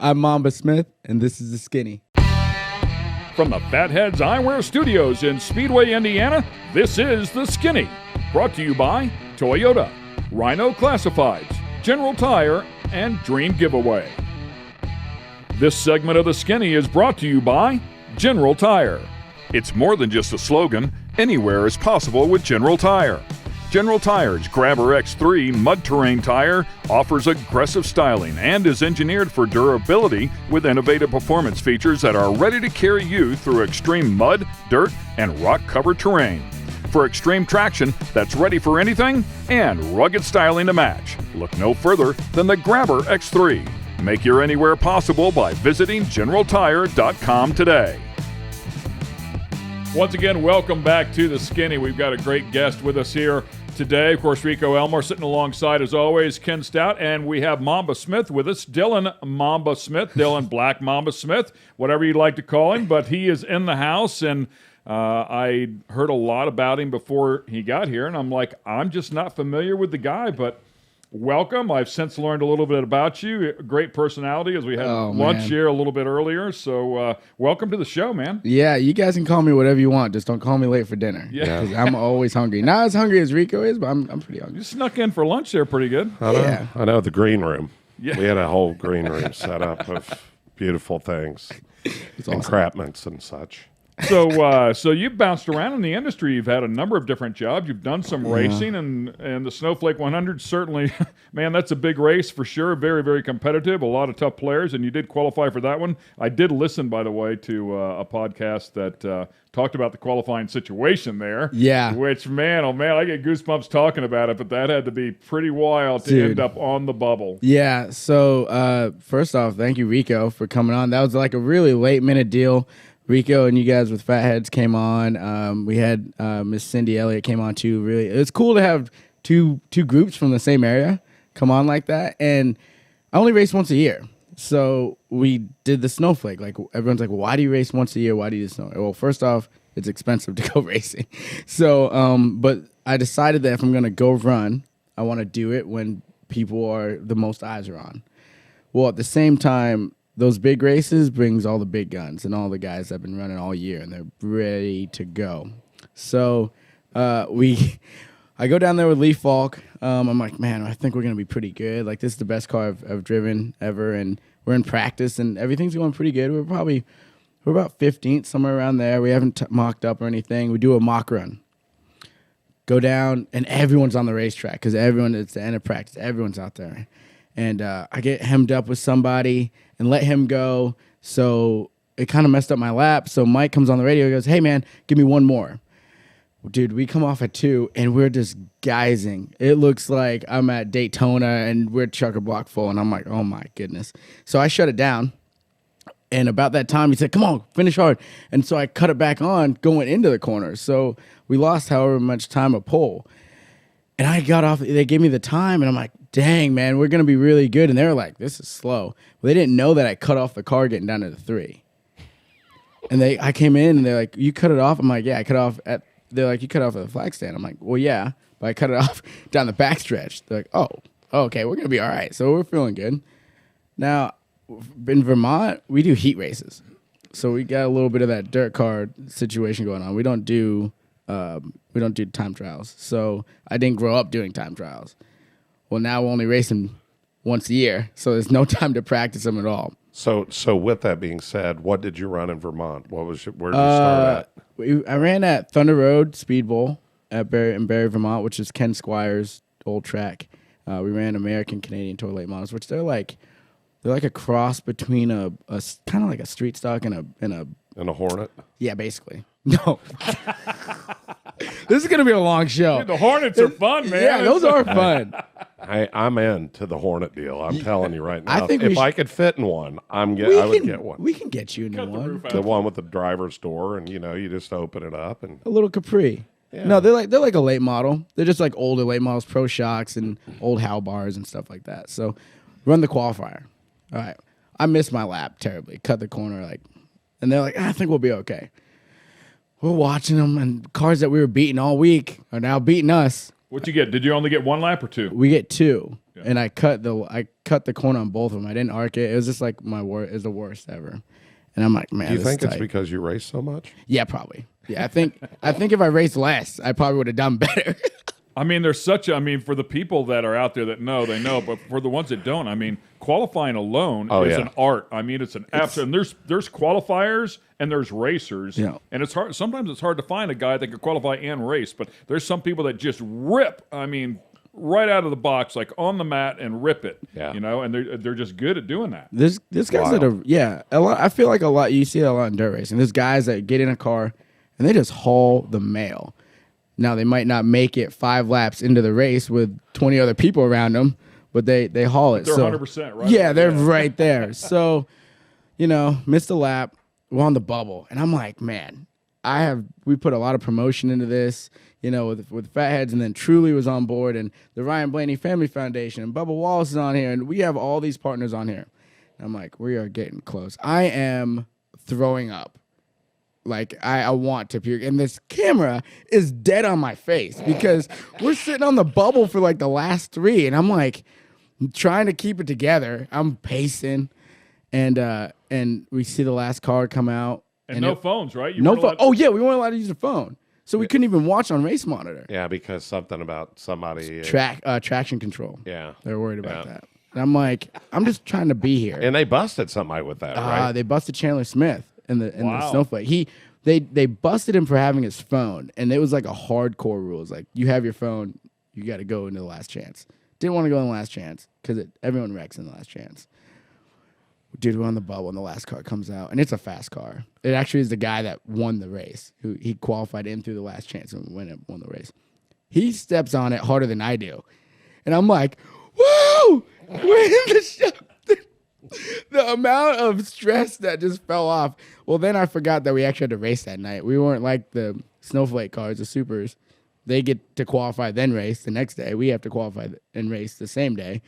I'm Mamba Smith, and this is The Skinny. From the Fatheads Eyewear Studios in Speedway, Indiana, this is The Skinny. Brought to you by Toyota, Rhino Classifieds, General Tire, and Dream Giveaway. This segment of The Skinny is brought to you by General Tire. It's more than just a slogan. Anywhere is possible with General Tire. General Tire's Grabber X3 mud terrain tire offers aggressive styling and is engineered for durability with innovative performance features that are ready to carry you through extreme mud, dirt, and rock-covered terrain. For extreme traction that's ready for anything and rugged styling to match, look no further than the Grabber X3. Make your anywhere possible by visiting GeneralTire.com today. Once again, welcome back to The Skinny. We've got a great guest with us here today. Of course, Rico Elmore sitting alongside, as always, Ken Stout, and we have Mamba Smith with us, Dylan Mamba Smith, Dylan Black Mamba Smith, whatever you'd like to call him, but he is in the house, and I heard a lot about him before he got here, and I'm like, I'm just not familiar with the guy, but welcome. I've since learned a little bit about you. Great personality, as we had lunch here a little bit earlier. So welcome to the show, man. Yeah, you guys can call me whatever you want. Just don't call me late for dinner. Yeah. Because I'm always hungry. Not as hungry as Rico is, but I'm pretty hungry. You snuck in for lunch there pretty good. I know the green room. Yeah. We had a whole green room set up of beautiful things, entrapments and such. So you've bounced around in the industry. You've had a number of different jobs. You've done some racing, and the Snowflake 100 certainly, man, that's a big race for sure. Very, very competitive. A lot of tough players, and you did qualify for that one. I did listen, by the way, to a podcast that talked about the qualifying situation there. Yeah. Which, man, oh man, I get goosebumps talking about it, but that had to be pretty wild to end up on the bubble. Yeah, so first off, thank you, Rico, for coming on. That was like a really late-minute deal. Rico and you guys with Fatheads came on. We had Miss Cindy Elliott came on too. Really, it's cool to have two groups from the same area come on like that. And I only race once a year, so we did the Snowflake. Like everyone's like, well, why do you race once a year? Why do you do snow? Well, first off, it's expensive to go racing. So, but I decided that if I'm gonna go run, I want to do it when people are the most eyes are on. Well, at the same time, those big races brings all the big guns and all the guys that have been running all year, and they're ready to go. So I go down there with Lee Falk. I'm like, man, I think we're going to be pretty good. Like, this is the best car I've driven ever, and we're in practice, and everything's going pretty good. We're about 15th, somewhere around there. We haven't mocked up or anything. We do a mock run. Go down, and everyone's on the racetrack because it's the end of practice. Everyone's out there. And I get hemmed up with somebody and let him go. So it kind of messed up my lap. So Mike comes on the radio and goes, hey, man, give me one more. Dude, we come off at 2, and we're just geysing. It looks like I'm at Daytona, and we're chock-a-block full. And I'm like, oh, my goodness. So I shut it down. And about that time, he said, come on, finish hard. And so I cut it back on going into the corner. So we lost however much time a pole. And I got off. They gave me the time, and I'm like, dang, man, we're going to be really good. And they were like, this is slow. Well, they didn't know that I cut off the car getting down to the 3. And I came in, and they're like, you cut it off? I'm like, yeah, I cut off at, they're like, you cut off at the flag stand. I'm like, well, yeah, but I cut it off down the backstretch. They're like, oh, okay, we're going to be all right. So we're feeling good. Now, in Vermont, we do heat races. So we got a little bit of that dirt car situation going on. We don't do time trials. So I didn't grow up doing time trials. Well, now we're only racing once a year, so there's no time to practice them at all. So with that being said, what did you run in Vermont? Where did you start at? I ran at Thunder Road Speedbowl in Barry, Vermont, which is Ken Squire's old track. We ran American Canadian Tour Late Models, which they're like a cross between a kind of like a street stock and a Hornet? Yeah, basically. No. This is going to be a long show. Dude, the Hornets are fun, man. Yeah, those are fun. I'm into the Hornet deal. I'm telling you right now. I think if I could fit in one, I would get one. We can get you into one. The one with the driver's door, and you just open it up and a little Capri. Yeah. No, they're like a late model. They're just like older late models, Pro Shocks and old Hal bars and stuff like that. So run the qualifier. All right. I missed my lap terribly. Cut the corner and they're like, I think we'll be okay. We're watching them, and cars that we were beating all week are now beating us. What'd you get? Did you only get 1 lap or 2? We get 2, and I cut the corner on both of them. I didn't arc it. It was just like is the worst ever. And I'm like, man, You think it's tight. because you race so much? Yeah, probably. Yeah, I think if I raced less, I probably would have done better. I mean, there's such for the people that are out there that know, they know, but for the ones that don't, I mean, qualifying alone is an art. I mean, it's an absolute, and there's qualifiers and there's racers, and it's hard. Sometimes it's hard to find a guy that can qualify and race, but there's some people that just rip, I mean, right out of the box, like on the mat and rip it, you know, and they're just good at doing that. There's guys that are, a lot. I feel like a lot, you see that a lot in dirt racing. There's guys that get in a car and they just haul the mail. Now, they might not make it 5 laps into the race with 20 other people around them, but they haul it. They're 100%, right? Yeah, they're right there. So, you know, missed a lap. We're on the bubble. And I'm like, man, we put a lot of promotion into this, you know, with Fatheads, and then Truly was on board, and the Ryan Blaney Family Foundation, and Bubba Wallace is on here, and we have all these partners on here. And I'm like, we are getting close. I am throwing up. Like, I want to puke. And this camera is dead on my face because we're sitting on the bubble for, like, the last 3. And I'm, like, trying to keep it together. I'm pacing. And we see the last car come out. And no phones, right? No phone. Oh, yeah, we weren't allowed to use the phone. So we couldn't even watch on Race Monitor. Yeah, because something about somebody. Traction control. Yeah. They're worried about that. And I'm like, I'm just trying to be here. And they busted somebody with that, right? They busted Chandler Smith. In the snowflake, they busted him for having his phone, and it was like a hardcore rule. It's like, you have your phone, you got to go into the last chance. Didn't want to go in the last chance because everyone wrecks in the last chance. Dude, we're on the bubble, and the last car comes out, and it's a fast car. It actually is the guy that won the race. He qualified in through the last chance and won the race. He steps on it harder than I do, and I'm like, woo! We're in the show. The amount of stress that just fell off. Well, then I forgot that we actually had to race that night. We weren't like the snowflake cars, the supers. They get to qualify, then race the next day. We have to qualify and race the same day.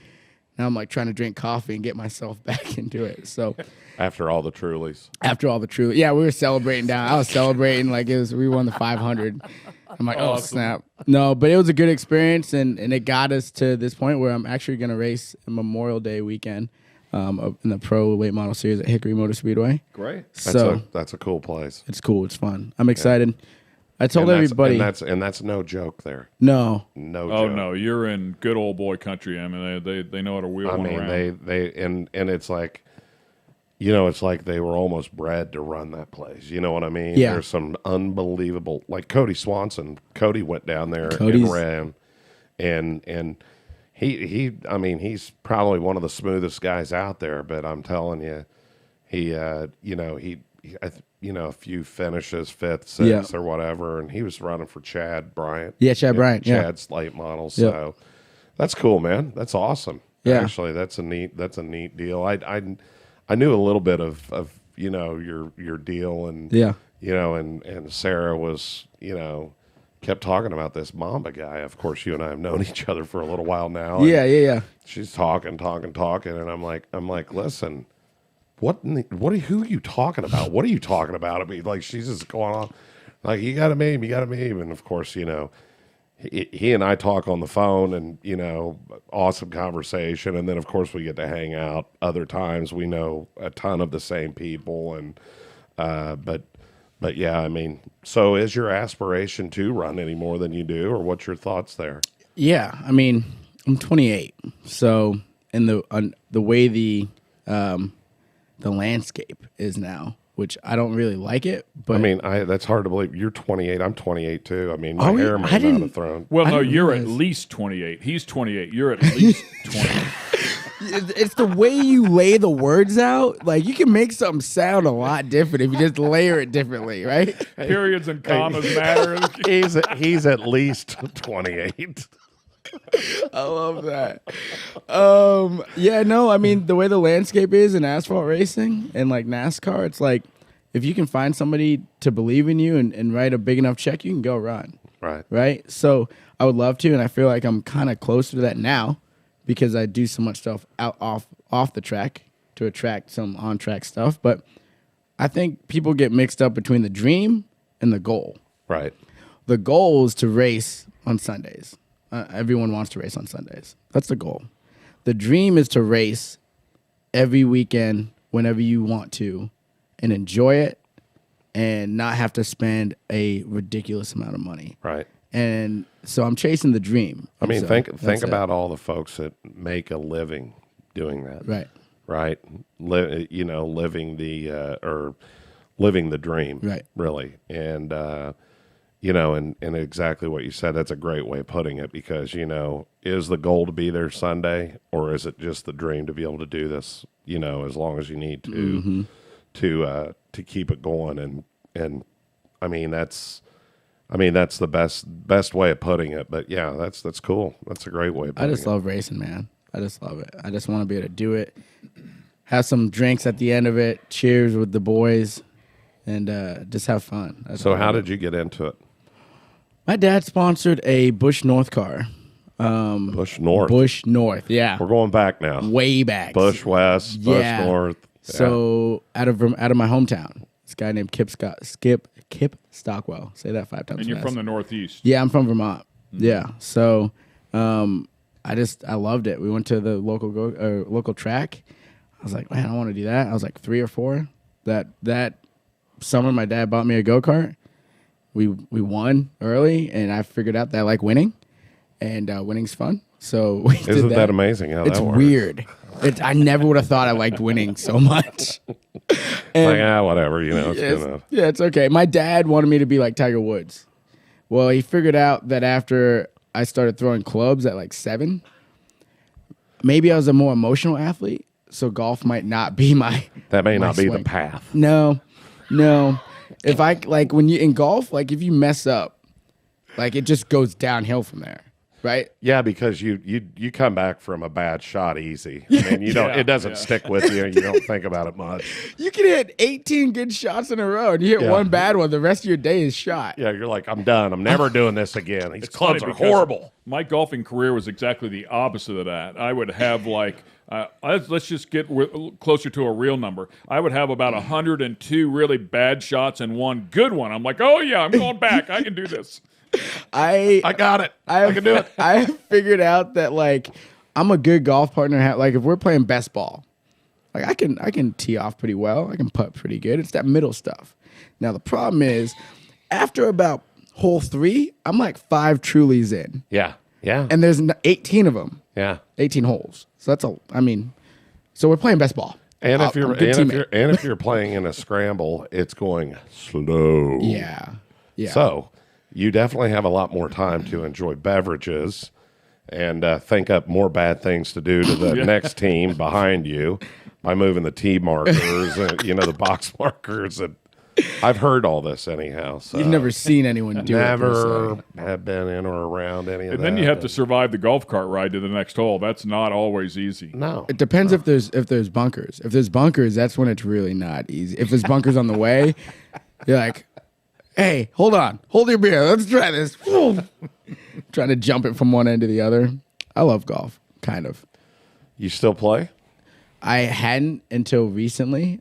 Now I'm like trying to drink coffee and get myself back into it. So after all the Trulies. Yeah, we were celebrating down. I was celebrating like we won the 500. I'm like, oh, snap. No, but it was a good experience, and it got us to this point where I'm actually going to race Memorial Day weekend. In the pro late model series at Hickory Motor Speedway. Great. That's a cool place. It's cool. It's fun. I'm excited. I told everybody. And that's no joke there. No. No oh, joke. No. You're in good old boy country. I mean, they know how to wheel one around. And it's like, you know, it's like they were almost bred to run that place. You know what I mean? Yeah. There's some unbelievable, like Cody Swanson. Cody went down there and ran. And I mean, he's probably one of the smoothest guys out there, but I'm telling you, a few finishes, 5th, 6th, or whatever, and he was running for Chad Bryant. Yeah, Chad Bryant. Chad's late model. So that's cool, man. That's awesome. Yeah. Actually, that's a neat deal. I knew a little bit of you know, your deal, and you know, and Sarah was, you know, kept talking about this Mamba guy. Of course, you and I have known each other for a little while now. Yeah. She's talking, and I'm like, listen, who are you talking about? What are you talking about? I mean, like, she's just going on, like, you got to meme, and of course, you know, he and I talk on the phone, and you know, awesome conversation, and then of course we get to hang out. Other times we know a ton of the same people, and But yeah, I mean, so is your aspiration to run any more than you do, or what's your thoughts there? Yeah, I mean, I'm 28, so in the way the landscape is now, which I don't really like it. But I mean, that's hard to believe. You're 28. I'm 28 too. I mean, my hair might not have thrown. Well, no, you're at least 28. He's 28. You're at least 28. It's the way you lay the words out. Like, you can make something sound a lot different if you just layer it differently, right? Periods and commas matter. He's at least 28. I love that. Yeah, no, I mean, the way the landscape is in asphalt racing and like NASCAR, it's like if you can find somebody to believe in you and write a big enough check, you can go run. Right. So I would love to, and I feel like I'm kind of closer to that now, because I do so much stuff off the track to attract some on-track stuff. But I think people get mixed up between the dream and the goal. Right. The goal is to race on Sundays. everyone wants to race on Sundays. That's the goal. The dream is to race every weekend whenever you want to and enjoy it and not have to spend a ridiculous amount of money. Right. And so I'm chasing the dream. I mean, So think about all the folks that make a living doing that. Right. Right. Living the dream. Right. Really. And, and exactly what you said, that's a great way of putting it because, is the goal to be there Sunday or is it just the dream to be able to do this, as long as you need to, to keep it going. And I mean, that's the best way of putting it, but yeah, that's cool. That's a great way of putting it. I just love racing, man. I just love it. I just want to be able to do it, have some drinks at the end of it, cheers with the boys, and just have fun. So how did you get into it? My dad sponsored a Bush North car. Bush North. Bush North, yeah. We're going back now. Way back. Bush West, Bush North. Yeah. So out of my hometown, this guy named Kip Stockwell. Say that 5 times. And you're fast. from the Northeast. Yeah, I'm from Vermont. Mm-hmm. Yeah. So I loved it. We went to the local track. I was like, man, I want to do that. I was like 3 or 4. That summer, my dad bought me a go kart. We won early, and I figured out that I like winning, and winning's fun. So we did that. Isn't that amazing how it's that works? Weird. I never would have thought I liked winning so much. And whatever, it's okay. My dad wanted me to be like Tiger Woods. Well, he figured out that after I started throwing clubs at like 7, maybe I was a more emotional athlete, so golf might not be That may not be swing. the path. No. If I when you in golf, like if you mess up, like it just goes downhill from there, right? Yeah, because you come back from a bad shot easy, and you don't. It doesn't stick with you, and you don't think about it much. You can hit 18 good shots in a row, and you hit one bad one. The rest of your day is shot. Yeah, you're like, I'm done. I'm never doing this again. These It's clubs funny are because horrible. My golfing career was exactly the opposite of that. I would have let's just get closer to a real number. I would have about 102 really bad shots and 1 good one. I'm like, oh yeah, I'm going back. I can do this. I got it. I can do it. I figured out that like I'm a good golf partner. Like if we're playing best ball, like I can tee off pretty well. I can putt pretty good. It's that middle stuff. Now the problem is, after about hole 3, I'm like 5 Trulies in. Yeah. And there's 18 of them. Yeah. 18 holes. So that's so we're playing best ball. And if you're playing in a scramble, it's going slow. Yeah. So you definitely have a lot more time to enjoy beverages and think up more bad things to do to the next team behind you by moving the tee markers and the box markers. And I've heard all this anyhow. So You've never seen anyone do it. Never have been in or around any of that. And then you have to survive the golf cart ride to the next hole. That's not always easy. No. It depends if there's bunkers. If there's bunkers, that's when it's really not easy. If there's bunkers on the way, you're like, hey, hold on. Hold your beer. Let's try this. Trying to jump it from one end to the other. I love golf, kind of. You still play? I hadn't until recently.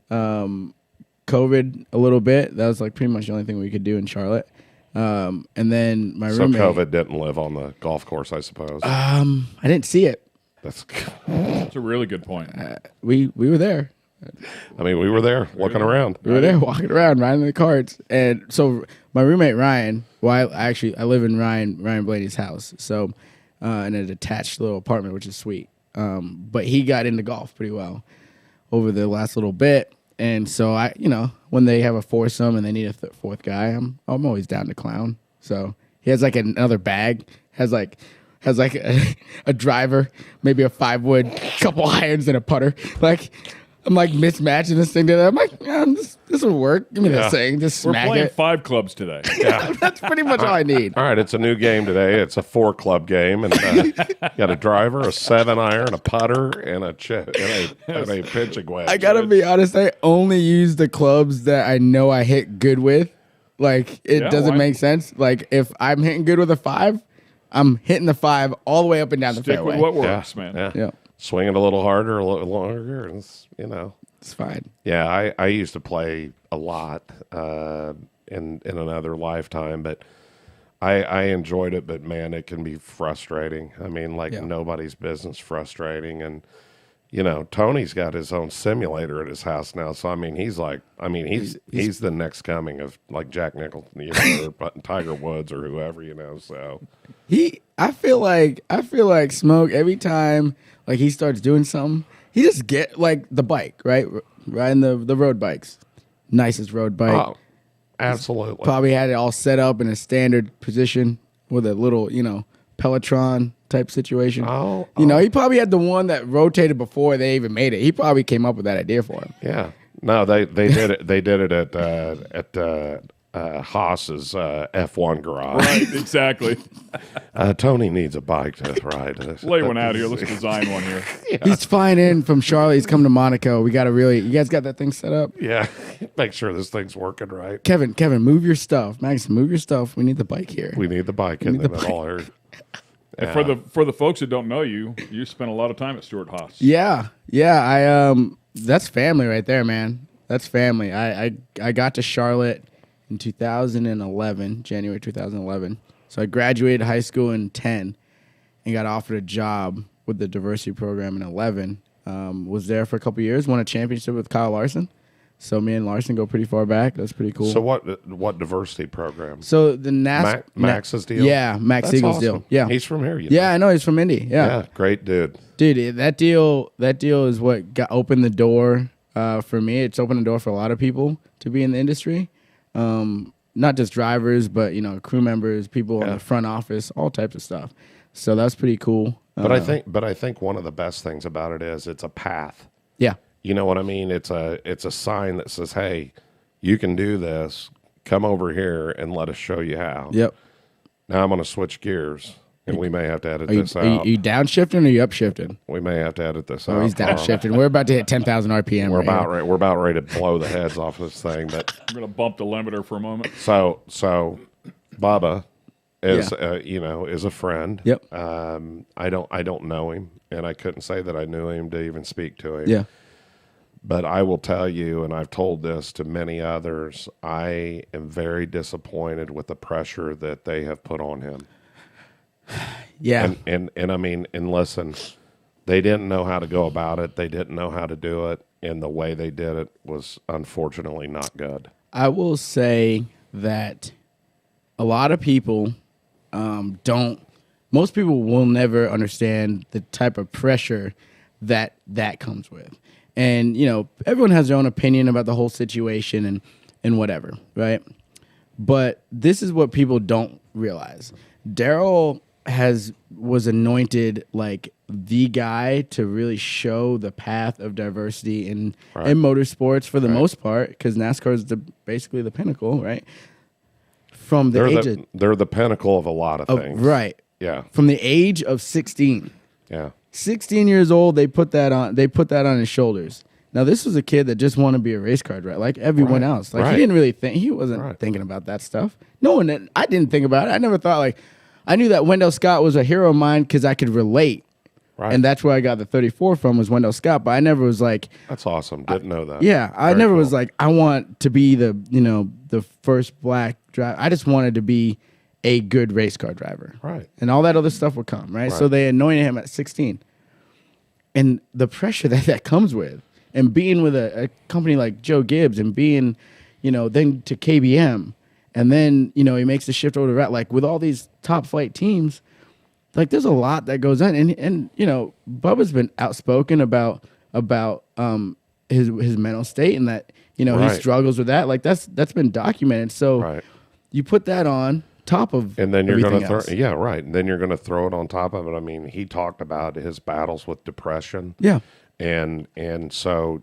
COVID a little bit. That was like pretty much the only thing we could do in Charlotte. And then my roommate. So COVID didn't live on the golf course, I suppose. I didn't see it. That's a really good point. We were there. I mean, we were there looking around. We were there walking around, riding the carts. And so my roommate, Ryan, I live in Ryan Blaney's house. So, in an attached little apartment, which is sweet. But he got into golf pretty well over the last little bit. And so when they have a foursome and they need a fourth guy, I'm always down to clown. So he has like another bag, has like a driver, maybe a 5-wood, couple irons and a putter. Like I'm like mismatching this thing together. I'm like, yeah, this will work. Give me this thing. Just We're smack playing it. 5 clubs today. Yeah. That's pretty much all I need. All right, it's a new game today. It's a 4-club game, and got a driver, a 7-iron, a putter, and a pitching wedge. I gotta be honest. I only use the clubs that I know I hit good with. Like it doesn't make sense. Like if I'm hitting good with a 5, I'm hitting the 5 all the way up and down the Stick fairway. with what works, man. Yeah. Swing it a little harder, a little longer, and It's fine. Yeah, I used to play a lot in another lifetime, but I enjoyed it, but man, it can be frustrating. I mean, like Yeah. nobody's business frustrating. And, you know, Tony's got his own simulator at his house now. So, I mean, he's the next coming of like Jack Nicholson, you know, or Tiger Woods or whoever, you know, so. I feel like Smoke, every time like he starts doing something, he just get like the bike, right? Riding the road bikes. Nicest road bike. Oh, absolutely. Probably had it all set up in a standard position with a little, you know, Pelotron type situation. You know, he probably had the one that rotated before they even made it. He probably came up with that idea for him. Yeah. No, they did it. They did it at Haas's F1 garage. Right, exactly. Tony needs a bike to ride. Lay one out here. Let's design one here. He's flying in from Charlotte. He's coming to Monaco. We got to you guys got that thing set up? Yeah. Make sure this thing's working right. Kevin, move your stuff. Max, move your stuff. We need the bike here. We need the bike in the all here. And for the folks that don't know you, you spent a lot of time at Stewart-Haas. Yeah. I that's family right there, man. That's family. I got to Charlotte in 2011, January 2011. So I graduated high school in 10 and got offered a job with the diversity program in 11. Was there for a couple years, won a championship with Kyle Larson. So me and Larson go pretty far back. That's pretty cool. So what diversity program? So the Max's deal? Yeah, Max That's Siegel's awesome. deal. Yeah. He's from here. Yeah, I know. He's from Indy. Yeah, great dude. Dude, that deal is what opened the door for me. It's opened the door for a lot of people to be in the industry. Not just drivers, but you know, crew members, people in the front office, all types of stuff. So that's pretty cool. But I think one of the best things about it is it's a path. Yeah. You know what I mean? It's a sign that says, "Hey, you can do this. Come over here and let us show you how." Yep. Now I'm going to switch gears, and we may have to edit Are you, this are you, out. are you downshifting or are you upshifting? We may have to edit this out. Oh, he's downshifting. We're about to hit 10,000 RPM. We're about ready to blow the heads off this thing. But I'm going to bump the limiter for a moment. so Bubba is is a friend. Yep. I don't know him, and I couldn't say that I knew him to even speak to him. Yeah. But I will tell you, and I've told this to many others, I am very disappointed with the pressure that they have put on him. Yeah. And I mean, and listen, they didn't know how to go about it. They didn't know how to do it. And the way they did it was unfortunately not good. I will say that a lot of people most people will never understand the type of pressure that comes with. And, you know, everyone has their own opinion about the whole situation and whatever, right? But this is what people don't realize. Daryl was anointed like the guy to really show the path of diversity in motorsports for the most part, because NASCAR is basically the pinnacle, right? From They're the pinnacle of a lot of things. Right. Yeah. From the age of 16. Yeah. 16 years old, they put that on his shoulders. Now, this was a kid that just wanted to be a race car driver, like everyone else. Like, he didn't really think, he wasn't thinking about that stuff. I didn't think about it. I never thought, like, I knew that Wendell Scott was a hero of mine because I could relate. Right. And that's where I got the 34 from, was Wendell Scott. But I never was like, that's awesome. Didn't know that. Yeah, I never was like, I want to be the first black driver. I just wanted to be a good race car driver. Right. And all that other stuff would come, right? So they anointed him at 16. And the pressure that comes with, and being with a company like Joe Gibbs, and being, then to KBM, and then, he makes the shift over to Rat, like with all these top flight teams, like there's a lot that goes on. And Bubba's been outspoken about his mental state, and that, he struggles with that. Like that's been documented. So you put that on top of, and then you're going to else. And then you're going to throw it on top of it. I mean, he talked about his battles with depression. Yeah. And so,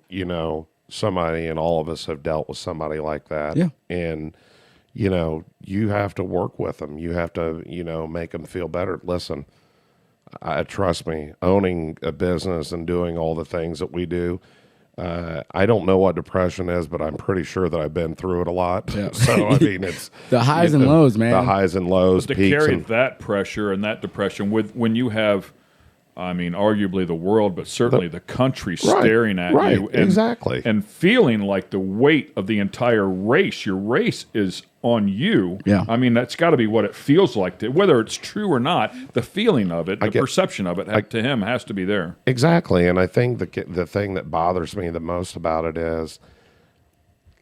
somebody, and all of us have dealt with somebody like that. Yeah. And, you have to work with them. You have to, make them feel better. Listen, trust me, owning a business and doing all the things that we do, I don't know what depression is, but I'm pretty sure that I've been through it a lot. Yeah. So, I mean, it's the highs and lows, man. The highs and lows. But to carry that pressure and that depression when you have I mean, arguably the world, but certainly the country Right, staring at right, you. And, exactly. And feeling like the weight of the entire race. Your race is on you. Yeah. I mean, that's got to be what it feels like. Whether it's true or not, the feeling of it, perception of it to him has to be there. Exactly. And I think the thing that bothers me the most about it is,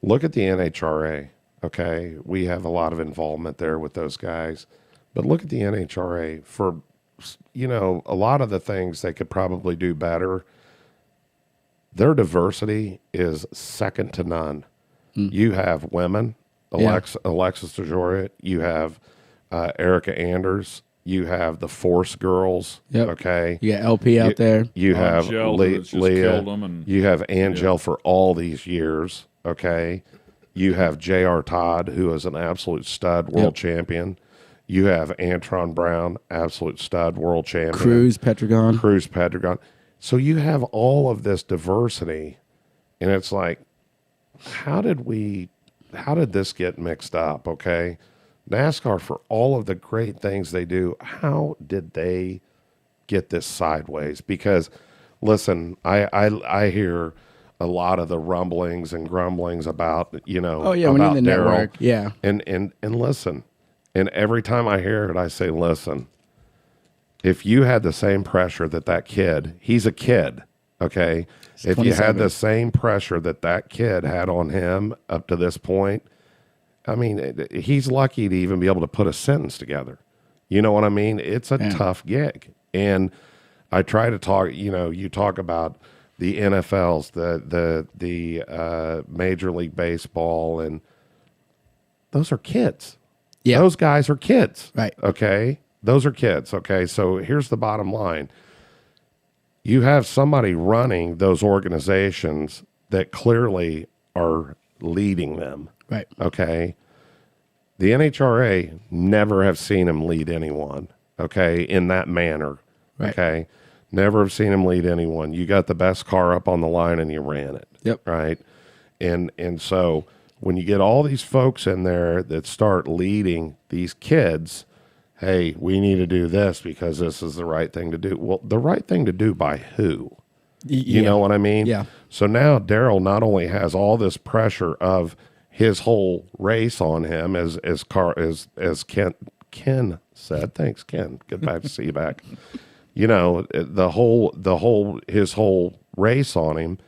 look at the NHRA, okay? We have a lot of involvement there with those guys. But look at the NHRA for, a lot of the things they could probably do better. Their diversity is second to none. You have women, Alexis DeJoria. You have Erica Anders. You have the Force girls. Yep. Okay. You got LP out there. You have Angel, who's just Leah. killed 'em, and You have Angel for all these years. Okay. You have J.R. Todd, who is an absolute stud world champion. You have Antron Brown, absolute stud world champion. Cruz Petragon. So you have all of this diversity, and it's like, how did this get mixed up? Okay. NASCAR, for all of the great things they do, how did they get this sideways? Because listen, I hear a lot of the rumblings and grumblings about, Oh yeah, about when you're in the Darryl. network. Yeah. And listen, and every time I hear it, I say, listen, if you had the same pressure that kid, he's a kid, okay? If you had the same pressure that kid had on him up to this point, I mean, he's lucky to even be able to put a sentence together. You know what I mean? It's a tough gig. And I try to talk, you talk about the NFLs, the Major League Baseball, and those are kids. Yeah. Those guys are kids. Right. Okay. Those are kids. Okay. So here's the bottom line. You have somebody running those organizations that clearly are leading them. Right. Okay. The NHRA never have seen him lead anyone. Okay. In that manner. Right. Okay. Never have seen him lead anyone. You got the best car up on the line and you ran it. Yep. Right. And so when you get all these folks in there that start leading these kids, hey, we need to do this because this is the right thing to do. Well, the right thing to do by who? You know what I mean? Yeah. So now Darryl not only has all this pressure of his whole race on him, as Ken said. Thanks, Ken. Good back to see you back. His whole race on him.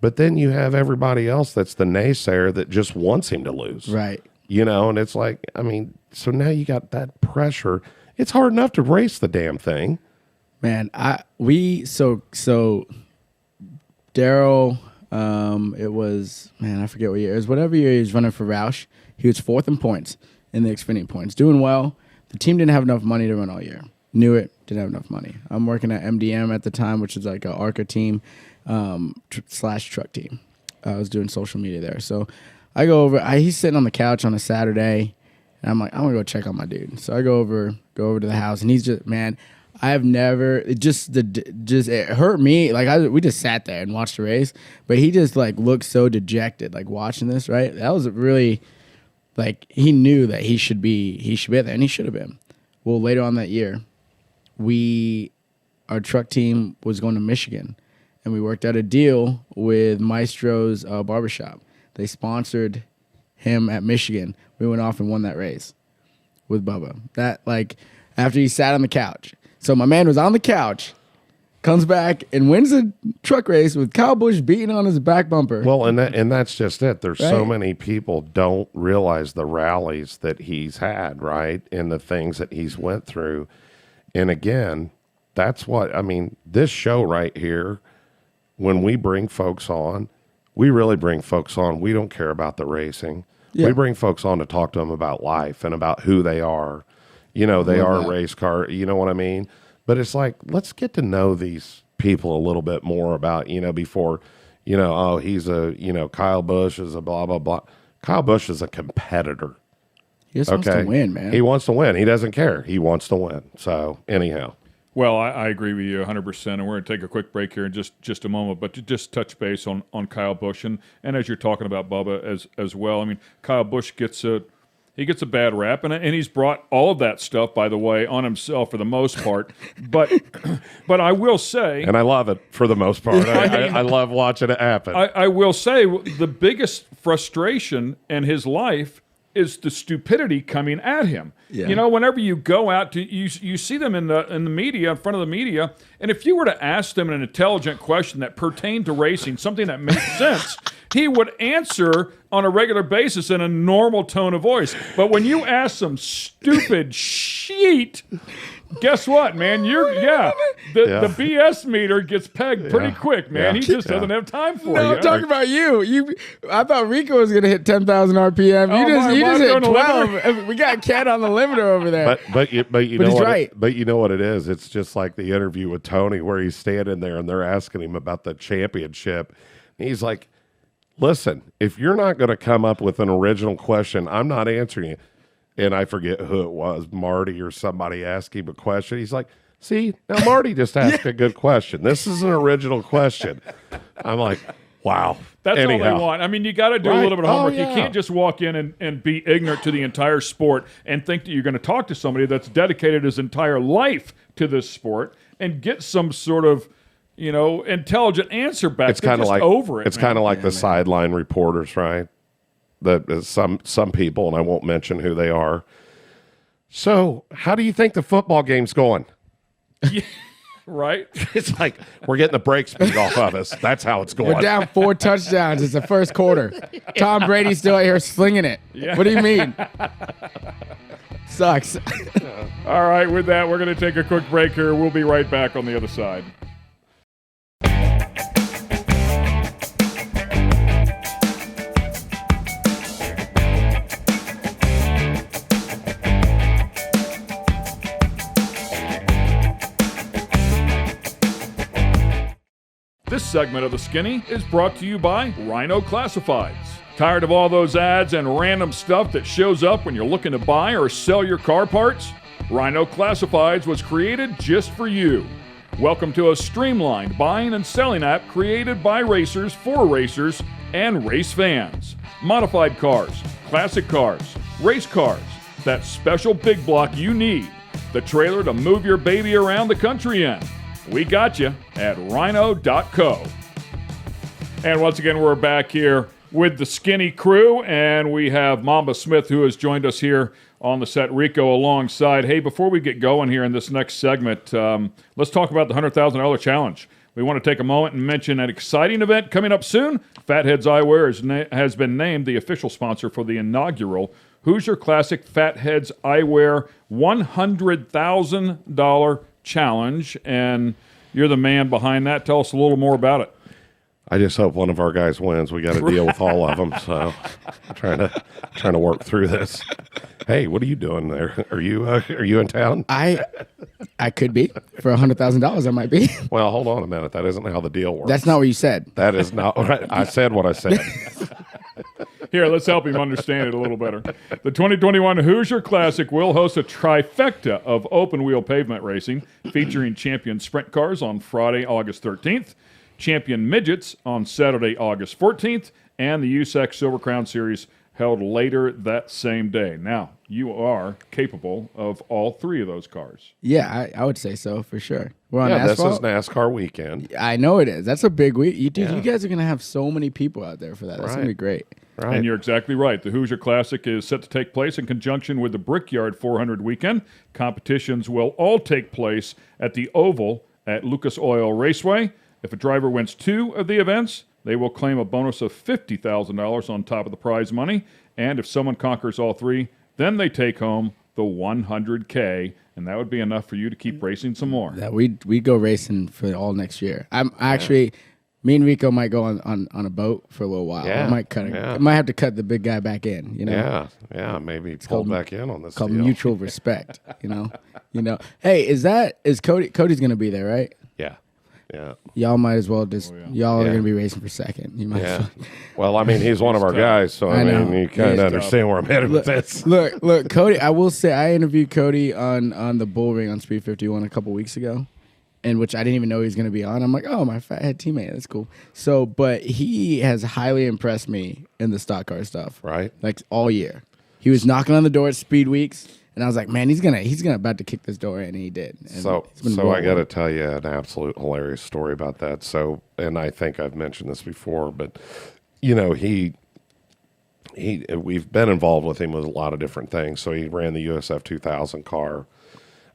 But then you have everybody else that's the naysayer that just wants him to lose. Right. And it's like, I mean, so now you got that pressure. It's hard enough to race the damn thing. Man, so Darryl, it was, man, I forget what year. It was whatever year he was running for Roush. He was fourth in points in the Xfinity points. Doing well. The team didn't have enough money to run all year. Knew it. Didn't have enough money. I'm working at MDM at the time, which is like a ARCA team / truck team. I was doing social media there. So I go over. He's sitting on the couch on a Saturday, and I'm like, I'm gonna go check on my dude. So I go over to the house, and he's just, man, I have never, it hurt me. Like we just sat there and watched the race, but he just like looked so dejected, like watching this. Right, that was really, like, he knew that he should be there, and he should have been. Well, later on that year, our truck team was going to Michigan, and we worked out a deal with Maestro's barbershop. They sponsored him at Michigan. We went off and won that race with Bubba. That, like, after he sat on the couch. So my man was on the couch, comes back and wins a truck race with Kyle Busch beating on his back bumper. Well, and that's just it. There's so Right. many people don't realize the rallies that he's had, right? And the things that he's went through. And again, that's what, I mean, this show right here, when we bring folks on, we really bring folks on. We don't care about the racing. Yeah. We bring folks on to talk to them about life and about who they are. They are a race car. You know what I mean? But it's like, let's get to know these people a little bit more about, before, he's a, Kyle Busch is a blah, blah, blah. Kyle Busch is a competitor. He just wants to win, man. He wants to win. He doesn't care. He wants to win. So anyhow. Well, I agree with you 100%, and we're going to take a quick break here in just a moment, but to just touch base on Kyle Busch, and as you're talking about Bubba as well, I mean, Kyle Busch gets He gets a bad rap, and he's brought all of that stuff, by the way, on himself for the most part. But I will say... And I love it for the most part. I love watching it happen. I will say the biggest frustration in his life is the stupidity coming at him. Yeah. You know, whenever you go out to you see them in the media, in front of the media, and if you were to ask them an intelligent question that pertained to racing, something that made sense, he would answer on a regular basis in a normal tone of voice. But when you ask some stupid shit, guess what, man? The BS meter gets pegged pretty quick, man. He just doesn't have time for it. No, I'm talking about you. I thought Rico was gonna hit 10,000 RPM. You just hit 12. We got Ken on the limiter over there. But you know he's what? right. But you know what it is? It's just like the interview with Tony, where he's standing there and they're asking him about the championship. And he's like, "Listen, if you're not going to come up with an original question, I'm not answering it." And I forget who it was, Marty or somebody asked him a question. He's like, "See, now Marty just asked a good question. This is an original question." I'm like, wow. That's all they want. I mean, you got to do a little bit of homework. You can't just walk in and be ignorant to the entire sport and think that you're going to talk to somebody that's dedicated his entire life to this sport and get some sort of, intelligent answer back. It's kind of like over it. It's kind of like the sideline reporters, right? Some people, and I won't mention who they are. So, how do you think the football game's going? Yeah, right? It's like we're getting the brakes beat off of us. That's how it's going. We're down 4 touchdowns. It's the first quarter. Tom Brady's still out here slinging it. Yeah. What do you mean? Sucks. All right, with that, we're going to take a quick break here. We'll be right back on the other side. This segment of The Skinny is brought to you by Rhino Classifieds. Tired of all those ads and random stuff that shows up when you're looking to buy or sell your car parts? Rhino Classifieds was created just for you. Welcome to a streamlined buying and selling app created by racers for racers and race fans. Modified cars, classic cars, race cars, that special big block you need, the trailer to move your baby around the country in. We got you at rhino.co. And once again, we're back here with the Skinny crew, and we have Mamba Smith, who has joined us here on the set, Rico alongside. Hey, before we get going here in this next segment, let's talk about the $100,000 challenge. We want to take a moment and mention an exciting event coming up soon. Fatheads Eyewear has been named the official sponsor for the inaugural Hoosier Classic Fatheads Eyewear $100,000 challenge, and you're the man behind that. Tell us a little more about it. I just hope one of our guys wins. We got to deal with all of them, so I'm trying to work through this. Hey, what are you doing there? Are you in town? I could be for $100,000. I might be. Well, hold on a minute. That isn't how the deal works. That's not what you said. That is not right. I said what I said. Here, let's help him understand it a little better. The 2021 Hoosier Classic will host a trifecta of open-wheel pavement racing featuring champion sprint cars on Friday, August 13th, champion midgets on Saturday, August 14th, and the USAC Silver Crown Series held later that same day. Now, you are capable of all three of those cars. Yeah, I would say so for sure. We're on this asphalt. is NASCAR weekend. I know it is. That's a big week. You guys are going to have so many people out there for that. That's going to be great. Right. And you're exactly right. The Hoosier Classic is set to take place in conjunction with the Brickyard 400 weekend. Competitions will all take place at the Oval at Lucas Oil Raceway. If a driver wins 2 of the events, they will claim a bonus of $50,000 on top of the prize money. And if someone conquers all 3, then they take home the $100K, and that would be enough for you to keep racing some more. That we go racing for all next year. I'm actually, me and Rico might go on a boat for a little while. Yeah. I might I might have to cut the big guy back in. Yeah, maybe pull back in on this. Called deal. mutual respect. Hey, is Cody? Cody's gonna be there, right? Yeah. Y'all might as well just y'all are Yeah. gonna be racing for second. You might. As Well, I mean, he's one of our guys, so I know. mean, you kind He of is understand where I'm headed with this. Look, Cody. I will say I interviewed Cody on the bull ring on Speed 51 a couple weeks ago, in which I didn't even know he was going to be on. I'm like, oh, my fathead teammate. That's cool. So, but he has highly impressed me in the stock car stuff. Right. Like all year. He was knocking on the door at Speed Weeks, and I was like, man, he's gonna about to kick this door in, and he did. And So I got to tell you an absolute hilarious story about that. So, and I think I've mentioned this before, but you know, we've been involved with him with a lot of different things. So he ran the USF 2000 car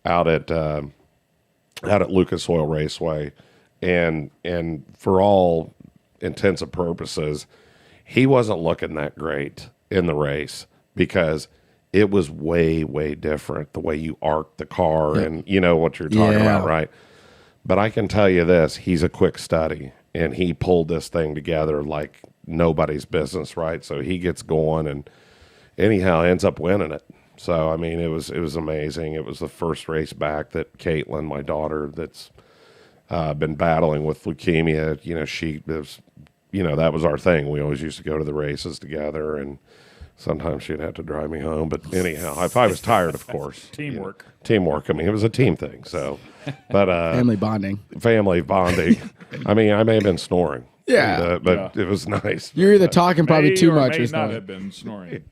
out at Lucas Oil Raceway, and for all intents and purposes, he wasn't looking that great in the race because it was way, way different the way you arc the car, and you know what you're talking about, right? But I can tell you this, he's a quick study, and he pulled this thing together like nobody's business, right? So he gets going, and anyhow ends up winning it. So I mean, it was amazing. It was the first race back that Caitlin, my daughter, that's been battling with leukemia. You know, she was, you know, that was our thing. We always used to go to the races together, and sometimes she'd have to drive me home. But anyhow, if I was tired, of course, Teamwork. Teamwork. I mean, it was a team thing. So, but family bonding. I mean, I may have been snoring. Yeah, but it was nice. You're either talking probably too much or may snoring. not have been snoring.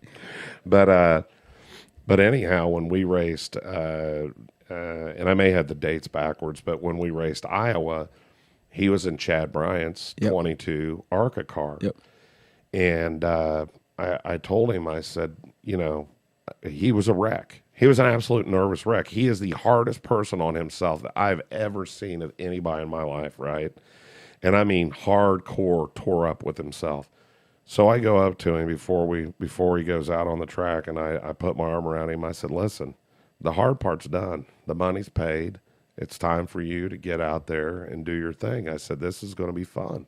But anyhow, when we raced, and I may have the dates backwards, but when we raced Iowa, he was in Chad Bryant's 22 ARCA car. Yep. And I told him, I said, you know, he was a wreck. He was an absolute nervous wreck. He is the hardest person on himself that I've ever seen of anybody in my life, right? And I mean hardcore tore up with himself. So I go up to him before he goes out on the track, and I put my arm around him. I said, listen, the hard part's done. The money's paid. It's time for you to get out there and do your thing. I said, this is going to be fun.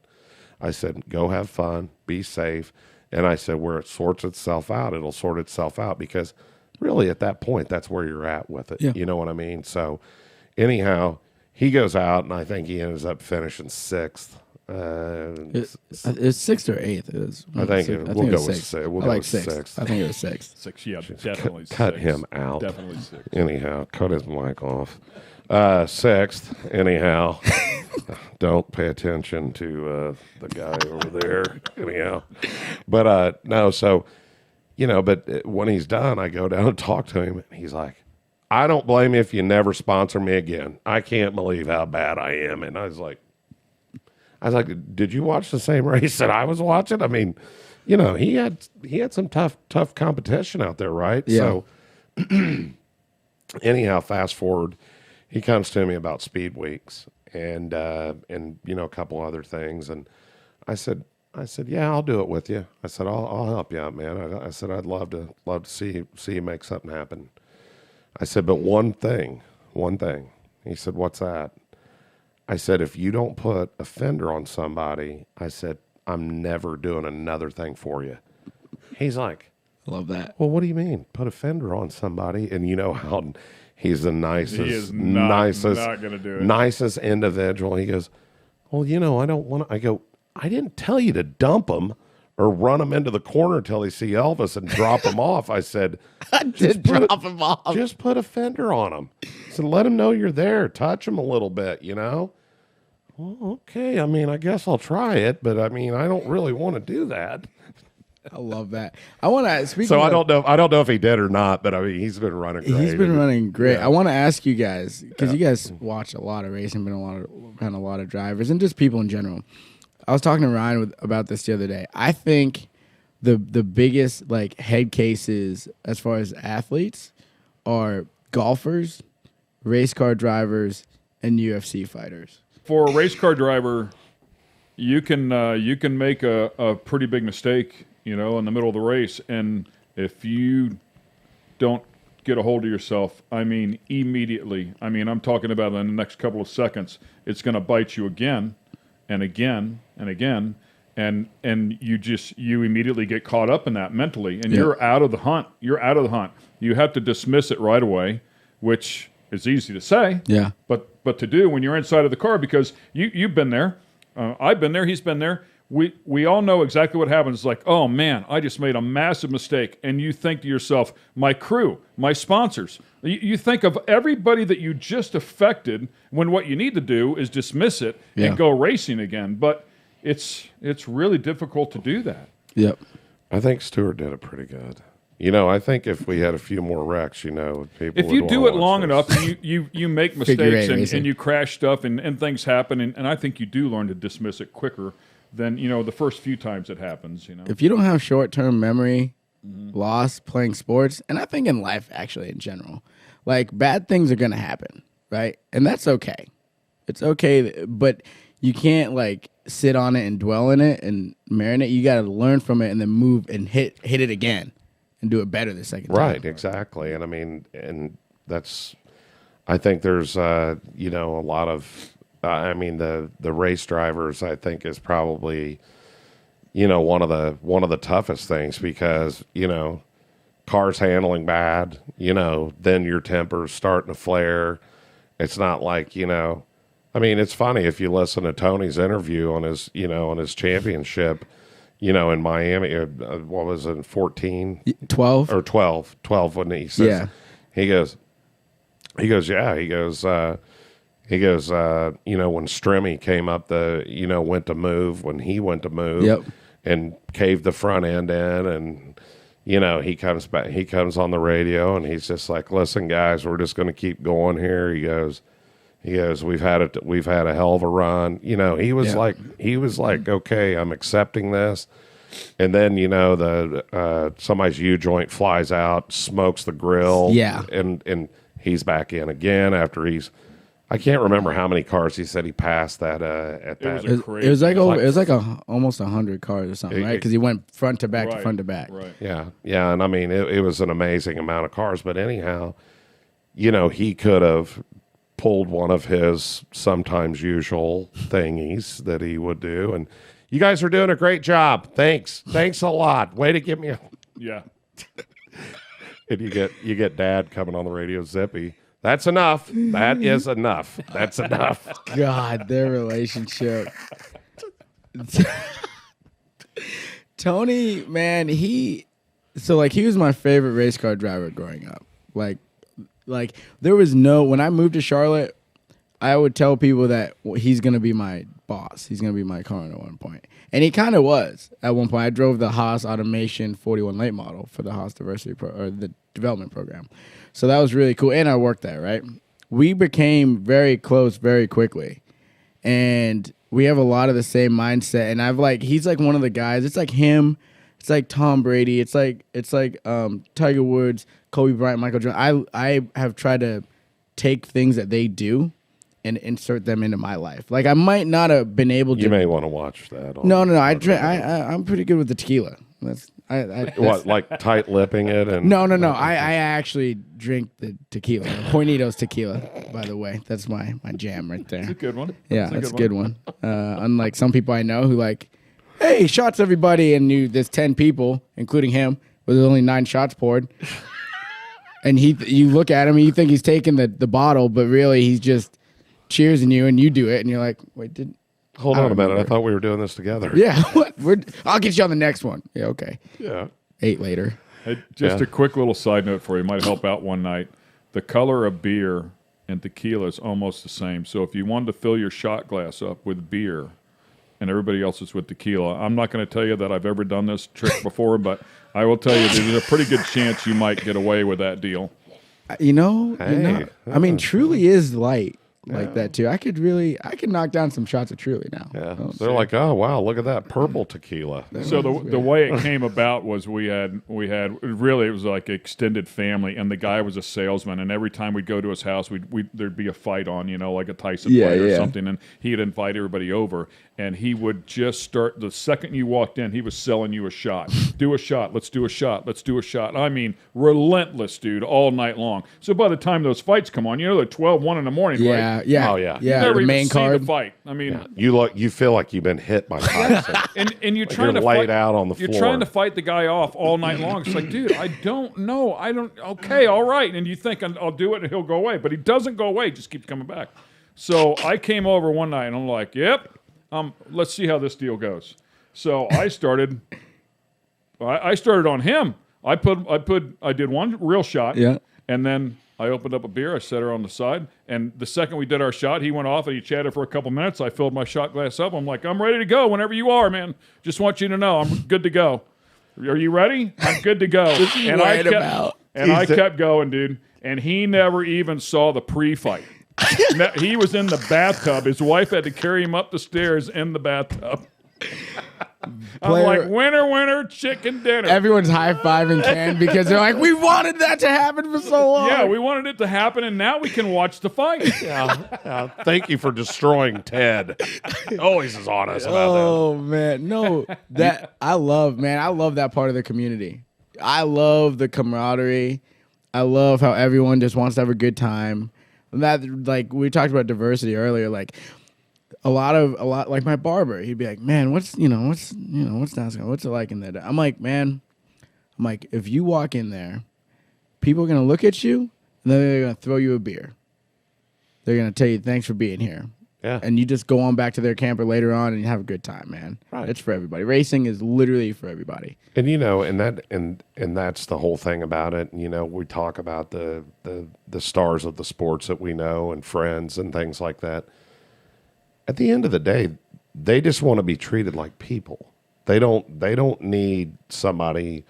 I said, go have fun, be safe. And I said, where it sorts itself out, it'll sort itself out, because really at that point, that's where you're at with it. Yeah. You know what I mean? So anyhow, he goes out, and I think he ends up finishing sixth. It's sixth or eighth. We'll go with sixth. We'll go with sixth. I think it was sixth. Six, yeah, definitely cut six. him out. Definitely six. Anyhow, cut his mic off. Sixth, anyhow. Don't pay attention to the guy over there, anyhow. But no, so, you know, but when he's done, I go down and talk to him, and he's like, I don't blame you if you never sponsor me again. I can't believe how bad I am. And I was like, did you watch the same race that I was watching? I mean, you know, he had some tough competition out there, right? Yeah. So anyhow, fast forward, he comes to me about Speed Weeks and you know, a couple other things, and I said, yeah, I'll do it with you. I said, I'll help you out, man. I said, I'd love to see you make something happen. I said, but one thing. He said, what's that? I said, if you don't put a fender on somebody, I said, I'm never doing another thing for you. He's like, I love that. Well, what do you mean? Put a fender on somebody? And you know how he's the nicest, He is not gonna do it. Nicest individual. He goes, well, you know, I don't want to. I go, I didn't tell you to dump him or run him into the corner till they see Elvis and drop him off. I said, drop him off. Just put a fender on him. So let him know you're there. Touch him a little bit, you know? Well, okay. I mean, I guess I'll try it, but I mean, I don't really want to do that. I love that. I want to speak. So I don't know if he did or not, but I mean, he's been running great. He's been running great. Yeah. I want to ask you guys, because you guys watch a lot of racing, been around a lot of drivers, and just people in general. I was talking to Ryan about this the other day. I think the biggest like head cases as far as athletes are golfers, race car drivers, and UFC fighters. For a race car driver, you can make a pretty big mistake, you know, in the middle of the race, and if you don't get a hold of yourself, I mean, immediately. I mean, I'm talking about in the next couple of seconds, it's going to bite you again and again and again, and you immediately get caught up in that mentally, and you're out of the hunt. You have to dismiss it right away, which is easy to say, but to do when you're inside of the car, because you've been there, I've been there, he's been there. We all know exactly what happens. It's like, oh man, I just made a massive mistake, and you think to yourself, my crew, my sponsors. You think of everybody that you just affected, when what you need to do is dismiss it and go racing again. But it's really difficult to do that. Yep. I think Stewart did it pretty good. I think if we had a few more wrecks, people if would you do wanna it long watch enough, this. you make Figure mistakes eight and racing. you crash stuff and things happen, and I think you do learn to dismiss it quicker than the first few times it happens. If you don't have short-term memory loss playing sports, and I think in life actually in general, like bad things are gonna happen, right? And that's okay. It's okay, but you can't like sit on it and dwell in it and marinate. You got to learn from it and then move and hit it again and do it better the second time. Right, exactly. And I mean, and that's, I think there's, a lot of, the race drivers, I think, is probably, one of the toughest things because, cars handling bad, then your temper's starting to flare. It's not like, it's funny if you listen to Tony's interview on his, on his championship, in Miami, what was it, 14? 12? Or 12, when he says, Yeah. he goes, when Strimmy came up went to move, when he went to move Yep. and caved the front end in and, he comes back, he comes on the radio and he's just like, listen guys, we're just going to keep going here. He goes, we've had a hell of a run. He was like, okay, I'm accepting this. And then, somebody's U-joint flies out, smokes the grill. Yeah. And he's back in again after I can't remember how many cars he said he passed that at that. It was like almost 100 cars or something, right? Because he went front to back to front to back. Right. Yeah. And I mean, it was an amazing amount of cars. But anyhow, he could have pulled one of his sometimes usual thingies that he would do. And you guys are doing a great job. Thanks a lot. Way to give me a... Yeah. And you get Dad coming on the radio, Zippy. That's enough. That is enough. That's enough. God, their relationship. Tony, man, he was my favorite race car driver growing up. Like there was when I moved to Charlotte, I would tell people that he's going to be my boss. He's going to be my car at one point. And he kind of was at one point. I drove the Haas Automation 41 late model for the Haas the development program. So that was really cool. And I worked there, right? We became very close very quickly. And we have a lot of the same mindset. And he's like one of the guys. It's like him. It's like Tom Brady. It's like Tiger Woods, Kobe Bryant, Michael Jordan. I have tried to take things that they do and insert them into my life. Like I might not have been able to. You may want to watch that. No. I'm pretty good with the tequila. What, like tight lipping it and No. I actually drink the tequila. Hornitos tequila, by the way. That's my jam right there. It's a good one. Yeah, that's a good one. Unlike some people I know who like, hey, shots everybody, and there's 10 people, including him, with only 9 shots poured. And you look at him and you think he's taking the bottle, but really he's just cheersing you, and you do it, and you're like, wait, hold on a minute. I thought we were doing this together. Yeah, what? I'll get you on the next one. Yeah, okay. Yeah. 8 later. Hey, just a quick little side note for you. Might help out one night. The color of beer and tequila is almost the same. So if you wanted to fill your shot glass up with beer and everybody else is with tequila, I'm not going to tell you that I've ever done this trick before, but I will tell you there's a pretty good chance you might get away with that deal. Truly is light. Like that too. I could knock down some shots of Truly now. Yeah. They're like, oh wow, look at that purple tequila. So the way it came about was we had really, it was like extended family, and the guy was a salesman, and every time we'd go to his house, there'd be a fight on, like a Tyson fight or something, and he'd invite everybody over, and he would just start the second you walked in, he was selling you a shot. Do a shot. Let's do a shot. Let's do a shot. I mean, relentless, dude, all night long. So by the time those fights come on, they're 12, 1 in the morning, right? Yeah. Oh yeah. You never the even main see card. the fight. I mean, you feel like you've been hit by Tyson. and you're Like trying you're to laid fight out on the floor. You're trying to fight the guy off all night long. It's like, dude, I don't know. Okay, all right. And you think I'll do it and he'll go away, but he doesn't go away. He just keeps coming back. So I came over one night and I'm like, yep, let's see how this deal goes. So I started. I started on him. I did one real shot. Yeah. And then I opened up a beer. I set her on the side. And the second we did our shot, he went off and he chatted for a couple minutes. I filled my shot glass up. I'm like, I'm ready to go whenever you are, man. Just want you to know I'm good to go. Are you ready? I'm good to go. And I kept going, dude. And he never even saw the pre-fight. He was in the bathtub. His wife had to carry him up the stairs in the bathtub. I'm like, winner, chicken dinner. Everyone's high-fiving Ken because they're like, we wanted that to happen for so long. Yeah, we wanted it to happen, and now we can watch the fight. Thank you for destroying Ted. Always is honest about that. Oh, man. No, I love that part of the community. I love the camaraderie. I love how everyone just wants to have a good time. And that, like, we talked about diversity earlier, like, a lot like my barber, he'd be like, man, what's NASCAR? What's it like in there? I'm like, if you walk in there, people are going to look at you, and then they're going to throw you a beer. They're going to tell you, thanks for being here. Yeah. And you just go on back to their camper later on and you have a good time, man. Right. It's for everybody. Racing is literally for everybody. And and that's the whole thing about it. We talk about the stars of the sports that we know and friends and things like that. At the end of the day, they just want to be treated like people. They don't need somebody,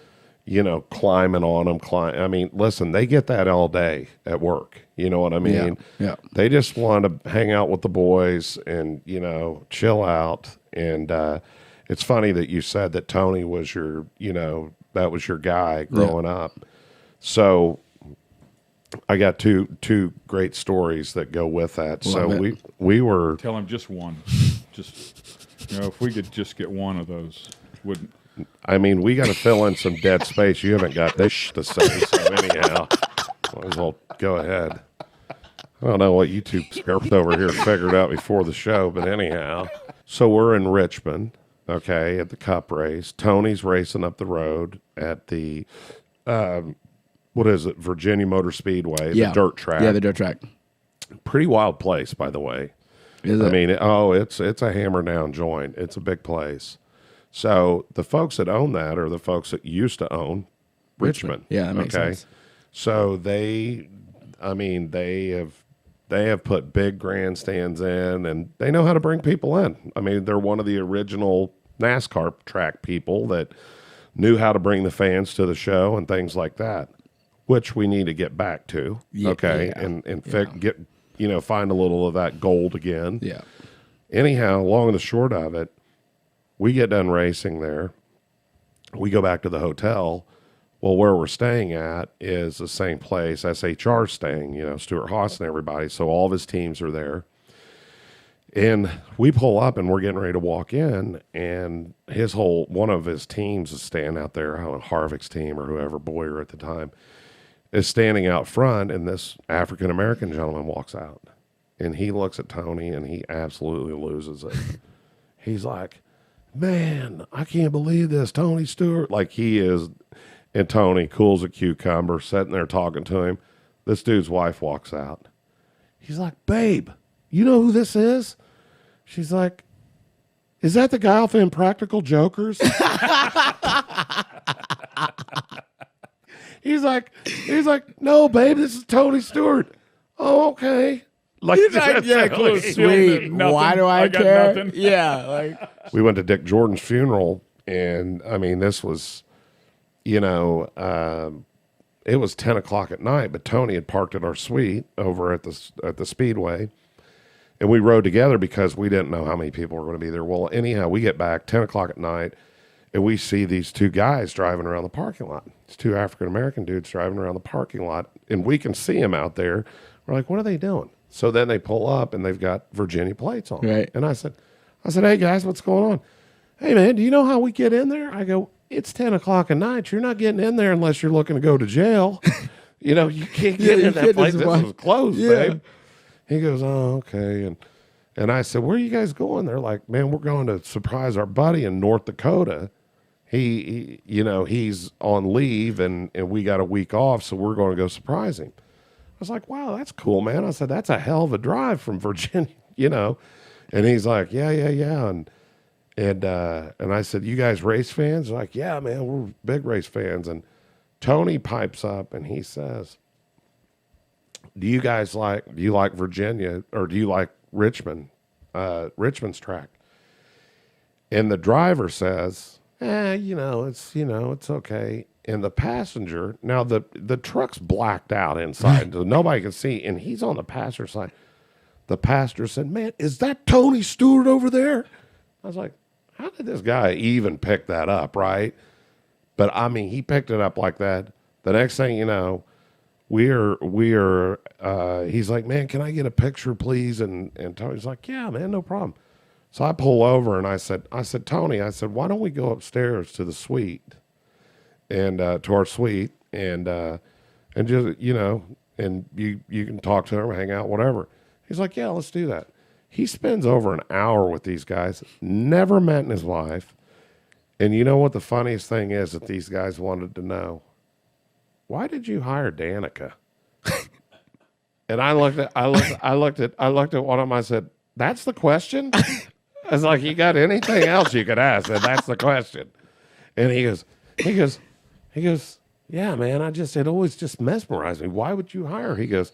climbing on them. I mean, listen, they get that all day at work. You know what I mean? Yeah. They just want to hang out with the boys and, chill out. And it's funny that you said that Tony was that was your guy growing up. So I got two great stories that go with that. We were... Tell him just one. Just, if we could just get one of those, wouldn't... I mean, we got to fill in some dead space. You haven't got this to say, so anyhow, might as well go ahead. I don't know what you two over here figured out before the show, but anyhow. So we're in Richmond, okay, at the Cup race. Tony's racing up the road at the, what is it, Virginia Motor Speedway, the dirt track. Yeah, the dirt track. Pretty wild place, by the way. Is it? I mean, it's a hammer down joint. It's a big place. So the folks that own that are the folks that used to own Richmond. Yeah, that makes sense. So they have put big grandstands in, and they know how to bring people in. I mean, they're one of the original NASCAR track people that knew how to bring the fans to the show and things like that, which we need to get back to. Find a little of that gold again. Yeah. Anyhow, long and the short of it, we get done racing there. We go back to the hotel. Well, where we're staying at is the same place SHR's staying, Stewart-Haas and everybody. So all of his teams are there. And we pull up and we're getting ready to walk in, and one of his teams is standing out there, Harvick's team or whoever, Boyer at the time, is standing out front, and this African-American gentleman walks out. And he looks at Tony and he absolutely loses it. He's like, man, I can't believe this, Tony Stewart. Like he is, and Tony, cool as a cucumber, sitting there talking to him. This dude's wife walks out. He's like, babe, you know who this is? She's like, is that the guy off Impractical Jokers? He's like, no, babe, this is Tony Stewart. Oh, okay. Like, yeah, cool, sweet. Why do I care? Nothing. Yeah, like we went to Dick Jordan's funeral, and I mean, this was, it was 10 o'clock at night, but Tony had parked at our suite over at the Speedway, and we rode together because we didn't know how many people were going to be there. Well, anyhow, we get back 10 o'clock at night, and we see these two guys driving around the parking lot. These two African-American dudes driving around the parking lot, and we can see them out there. We're like, what are they doing? So then they pull up, and they've got Virginia plates on. Right. And I said, hey, guys, what's going on? Hey, man, do you know how we get in there? I go, it's 10 o'clock at night. You're not getting in there unless you're looking to go to jail. You can't get in that place. This is closed, babe. He goes, oh, okay. And I said, where are you guys going? They're like, man, we're going to surprise our buddy in North Dakota. He's on leave, and we got a week off, so we're going to go surprise him. I was like, wow, that's cool, man. I said, that's a hell of a drive from Virginia, And he's like, yeah. And I said, you guys race fans? They're like, yeah, man, we're big race fans. And Tony pipes up and he says, do you like Virginia, or do you like Richmond, Richmond's track? And the driver says, it's okay. And the passenger, now the truck's blacked out inside, so nobody can see, and he's on the passenger side. The passenger said, "Man, is that Tony Stewart over there?" I was like, how did this guy even pick that up, right? But I mean, he picked it up like that. The next thing you know, he's like, "Man, can I get a picture, please?" And Tony's like, "Yeah, man, no problem." So I pull over and I said, "Tony," I said, "why don't we go upstairs to the suite and to our suite and just, and you can talk to them, hang out, whatever." He's like, "Yeah, let's do that." He spends over an hour with these guys, never met in his life. And you know what the funniest thing is that these guys wanted to know? Why did you hire Danica? And I looked at one of them. I said, "That's the question?" I was like, "You got anything else you could ask?" And that's the question. And he goes, "Yeah, man, it always just mesmerized me. Why would you hire?" He goes,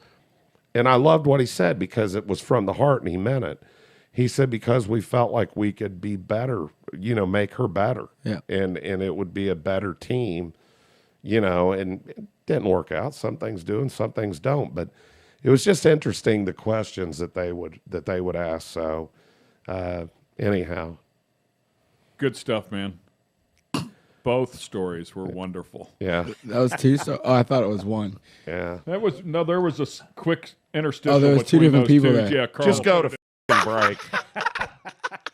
and I loved what he said because it was from the heart and he meant it. He said, because we felt like we could be better, make her better. Yeah. And it would be a better team, and it didn't work out. Some things do and some things don't. But it was just interesting, the questions that they would ask. So anyhow. Good stuff, man. Both stories were wonderful. Yeah. That was two. Oh, I thought it was one. Yeah. There was a quick interstitial. Oh, there was two between different those people two. there. Yeah, Carl. Just go to break.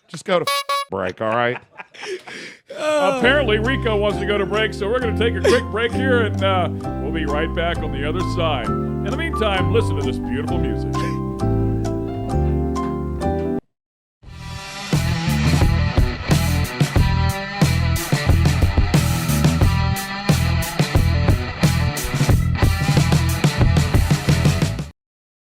Just go to break, all right? Apparently, Rico wants to go to break, so we're going to take a quick break here, and we'll be right back on the other side. In the meantime, listen to this beautiful music.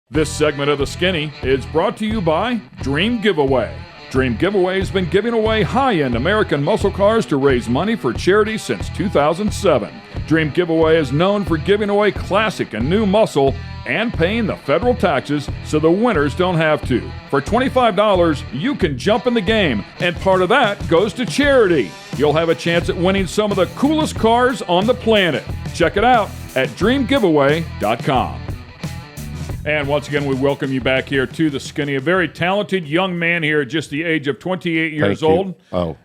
This segment of The Skinny is brought to you by Dream Giveaway. Dream Giveaway has been giving away high-end American muscle cars to raise money for charity since 2007. Dream Giveaway is known for giving away classic and new muscle and paying the federal taxes so the winners don't have to. For $25, you can jump in the game, and part of that goes to charity. You'll have a chance at winning some of the coolest cars on the planet. Check it out at dreamgiveaway.com. And once again, we welcome you back here to The Skinny. A very talented young man here at just the age of 28 years old. Oh.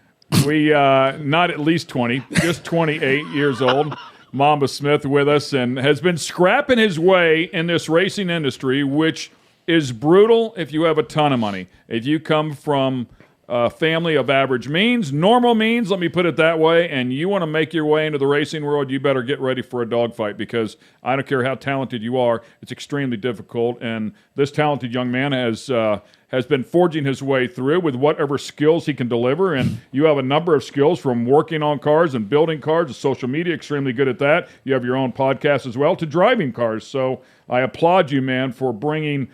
We, not at least 20, just 28 years old. Mamba Smith with us and has been scrapping his way in this racing industry, which is brutal if you have a ton of money. If you come from a family of average means, normal means, let me put it that way, and you want to make your way into the racing world, you better get ready for a dogfight, because I don't care how talented you are, it's extremely difficult. And this talented young man has been forging his way through with whatever skills he can deliver. And you have a number of skills, from working on cars and building cars to social media, extremely good at that. You have your own podcast as well, to driving cars. So I applaud you, man, for bringing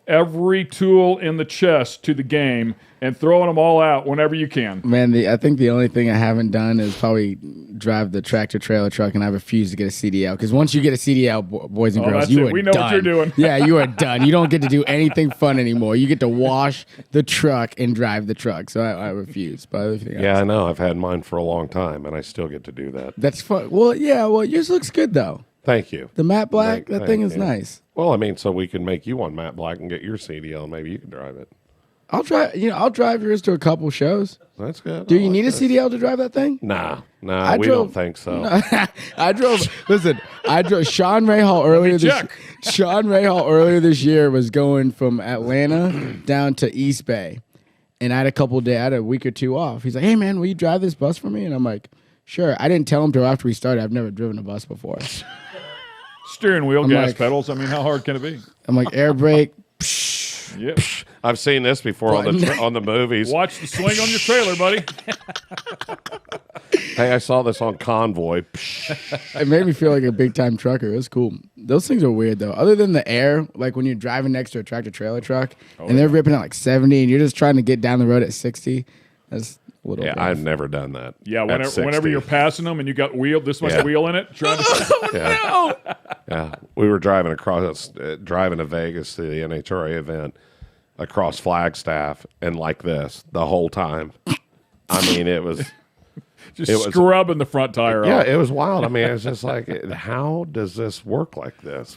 every tool in the chest to the game and throwing them all out whenever you can. Man, I think the only thing I haven't done is probably drive the tractor trailer truck, and I refuse to get a CDL, because once you get a CDL, boys and girls, you are done. We know what you're doing. Yeah, you are done. You don't get to do anything fun anymore. You get to wash the truck and drive the truck. So I refuse. But everything Yeah, else. I know. I've had mine for a long time, and I still get to do that. That's fun. Well, yeah. Well, yours looks good though. Thank you. The matte black, that thing is you. nice. Well, I mean, so we can make you one matte black and get your CDL. Maybe you can drive it. I'll drive yours to a couple shows. That's good. Do you need a CDL to drive that thing? Nah, we don't think so. I drove Sean Rahal earlier this year was going from Atlanta down to East Bay, and I had a week or two off. He's like, "Hey man, will you drive this bus for me?" And I'm like, "Sure." I didn't tell him till after we started. I've never driven a bus before. Steering wheel, gas pedals. I mean, how hard can it be? I'm like, air brake. Yep. I've seen this before on the movies. Watch the swing on your trailer, buddy. Hey, I saw this on Convoy. It made me feel like a big time trucker. It was cool. Those things are weird though. Other than the air, like when you're driving next to a tractor trailer truck and they're ripping at like 70 and you're just trying to get down the road at 60. That's a little rough. I've never done that. Yeah, whenever you're passing them and you got this much wheel in it, trying to Yeah, we were driving to Vegas to the NHRA event across Flagstaff, and like this the whole time. I mean, it was Just scrubbing the front tire off. Yeah, it was wild. I mean, it's just like, how does this work like this?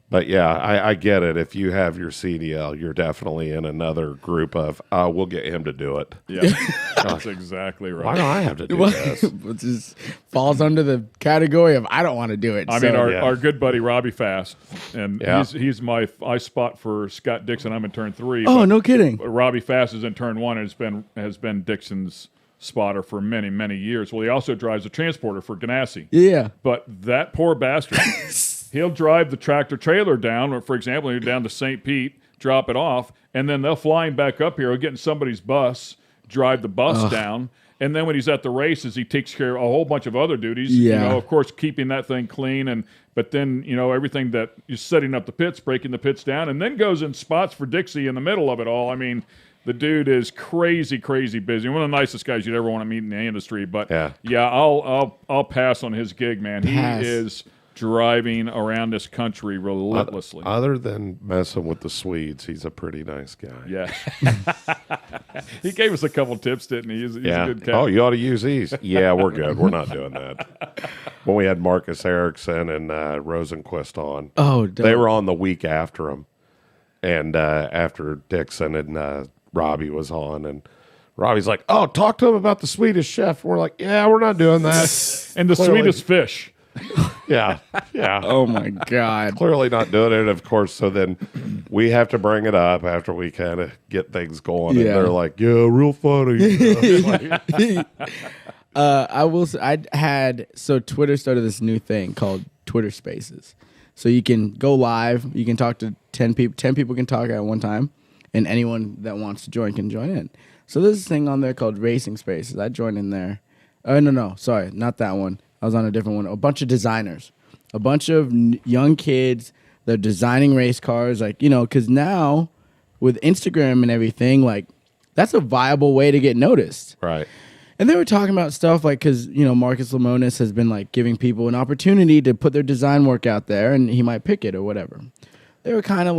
But yeah, I get it. If you have your CDL, you're definitely in another group of, we'll get him to do it. Yeah, that's exactly right. Why do I have to do this? It just falls under the category of I don't want to do it. I mean, our good buddy Robbie Fast, and he's I spot for Scott Dixon. I'm in turn 3. Oh, no kidding. Robbie Fast is in turn 1 and has been Dixon's spotter for many, many years. Well, he also drives a transporter for Ganassi. Yeah. But that poor bastard, he'll drive the tractor trailer down, or for example, you're down to St. Pete, drop it off, and then they'll fly him back up here. He'll get in somebody's bus, drive the bus down, and then when he's at the races, he takes care of a whole bunch of other duties. Yeah. You know, of course, keeping that thing clean, but then, you know, everything that is setting up the pits, breaking the pits down, and then goes in spots for Dixie in the middle of it all. I mean, the dude is crazy, crazy busy. One of the nicest guys you'd ever want to meet in the industry. But yeah, I'll pass on his gig, man. He is driving around this country relentlessly. Other than messing with the Swedes, he's a pretty nice guy. Yeah. He gave us a couple tips, didn't he? He's a good cat. Oh, you ought to use these. Yeah, we're good. We're not doing that. When we had Marcus Erickson and Rosenquist on, they were on the week after him. And after Dixon and Robbie was on, and Robbie's like, "Oh, talk to him about the Swedish chef." And we're like, "Yeah, we're not doing that." And the Swedish fish. Yeah. Oh my God. Clearly not doing it, of course. So then we have to bring it up after we kind of get things going. And they're like, "Yeah, real funny." So Twitter started this new thing called Twitter Spaces. So you can go live. You can talk to 10 people. 10 people can talk at one time, and anyone that wants to join can join in. So there's this thing on there called Racing Spaces. I joined in there. No, sorry, not that one. I was on a different one. A bunch of designers, a bunch of young kids. They're designing race cars, like, you know, because now with Instagram and everything, like, that's a viable way to get noticed. Right. And they were talking about stuff like, because, you know, Marcus Lemonis has been like giving people an opportunity to put their design work out there, and he might pick it or whatever. They were kind of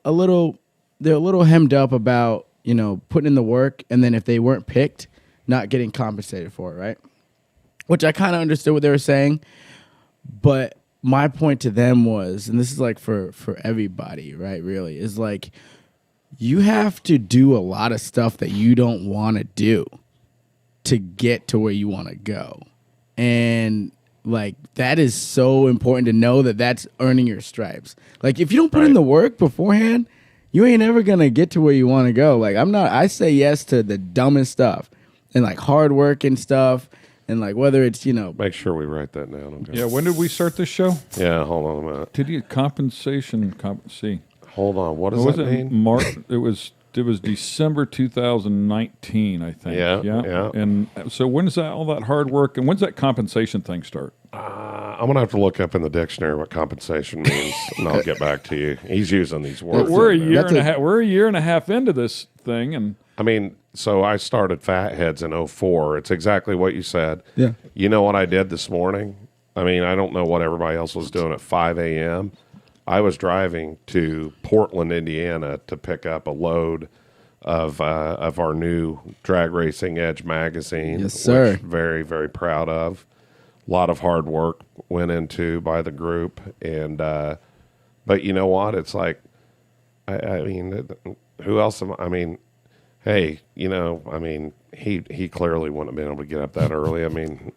a little hemmed up about, you know, putting in the work, and then if they weren't picked, not getting compensated for it, right? Which I kind of understood what they were saying, but my point to them was, and this is like for everybody, right, really, is like, you have to do a lot of stuff that you don't want to do to get to where you want to go. And like, that is so important to know that that's earning your stripes. Like, if you don't put in the work beforehand, you ain't ever going to get to where you want to go. Like, I say yes to the dumbest stuff and like hard work and stuff. And like, whether it's, you know, make sure we write that down. Okay. Yeah. When did we start this show? Yeah. Hold on a minute. Did you compensation? See. Hold on. What does that mean? March. It was December 2019, I think. Yeah. And so when's all that hard work, and when's that compensation thing start? I'm gonna have to look up in the dictionary what compensation means, and I'll get back to you. He's using these words. We're a year and a half into this thing, and I mean, so I started Fatheads in 2004. It's exactly what you said. Yeah. You know what I did this morning? I mean, I don't know what everybody else was doing at 5 a.m. I was driving to Portland, Indiana, to pick up a load of our new Drag Racing Edge magazine. Yes, sir. Which very, very proud of. A lot of hard work went into by the group, and but you know what? It's like, I mean, who else? I mean, hey, you know, I mean, he clearly wouldn't have been able to get up that early. I mean,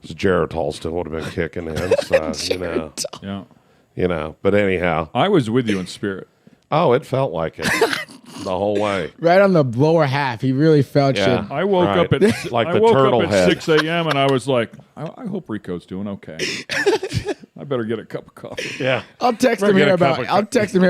Geritol still would have been kicking in, so, you know. Yeah. You know, but anyhow. I was with you in spirit. Oh, it felt like it the whole way. Right on the lower half. He really felt shit. I woke up at like the turtle head. 6 a.m. and I was like, I hope Rico's doing okay. I better get a cup of coffee. Yeah. I'll text him here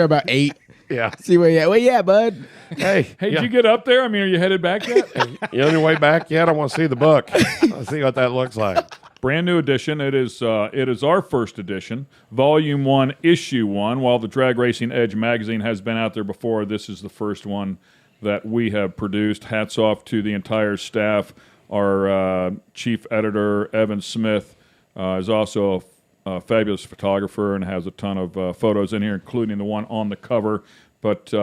about 8. Yeah. See where you at. Well, yeah, bud. Hey, did you get up there? I mean, are you headed back yet? You on your way back yet? I want to see the book. Let's see what that looks like. Brand new edition. It is our first edition, Volume 1, Issue 1. While the Drag Racing Edge magazine has been out there before, this is the first one that we have produced. Hats off to the entire staff. Our chief editor, Evan Smith, is also a fabulous photographer and has a ton of photos in here, including the one on the cover. But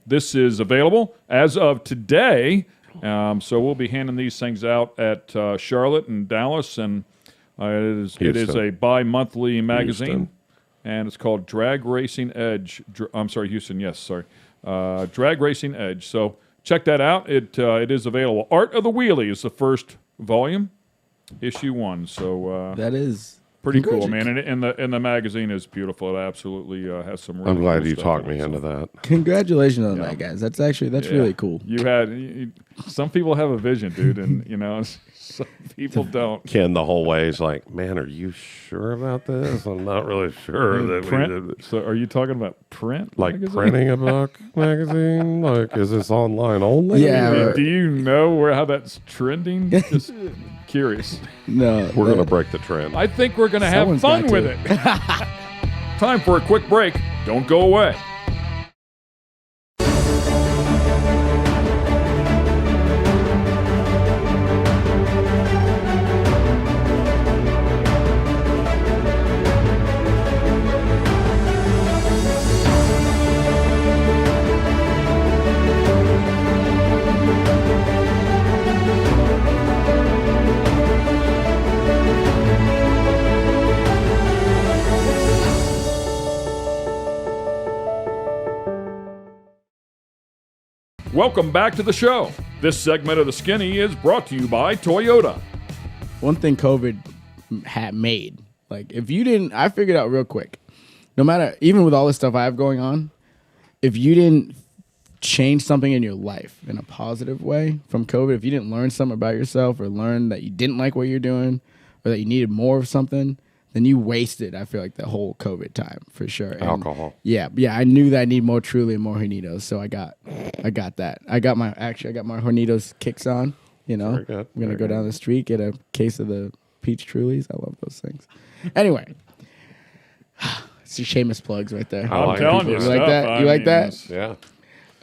this is available as of today So we'll be handing these things out at Charlotte and Dallas, and it is a bi-monthly magazine, Houston. And it's called Drag Racing Edge. I'm sorry, Houston. Yes, sorry. Drag Racing Edge. So check that out. It is available. Art of the Wheelie is the first volume, issue 1. So That is pretty cool, man. And the magazine is beautiful. It absolutely has some. Really I'm glad cool you stuff talked in it, me so. into that. Congratulations on that, guys. That's really cool. You had some people have a vision, dude, and some people don't. Ken the whole way is like, man, are you sure about this? I'm not really sure that Print. So, are you talking about print? like magazine? printing a book magazine. Like, is this online only? Yeah, I mean, right. do you know how that's trending? Just curious. No, We're gonna break the trend. I think we're gonna have Someone's fun got with to. it. Time for a quick break. Don't go away. Welcome back to the show. This segment of The Skinny is brought to you by Toyota. one thing COVID had made, like if you didn't, I figured out real quick, no matter, even with all this stuff I have going on, if you didn't change something in your life in a positive way from COVID, if you didn't learn something about yourself or learn that you didn't like what you're doing or that you needed more of something, then you wasted, I feel like, the whole COVID time for sure. And Alcohol. Yeah, I knew that I need more Truly and more Hornitos, so I got that. I got my Hornitos kicks on. You know, Very good, I'm gonna very go down the street, get a case of the peach Trulies. I love those things. Anyway, it's your shameless plugs right there. I I'm like telling it. you, You like stuff. that? I You like mean, that?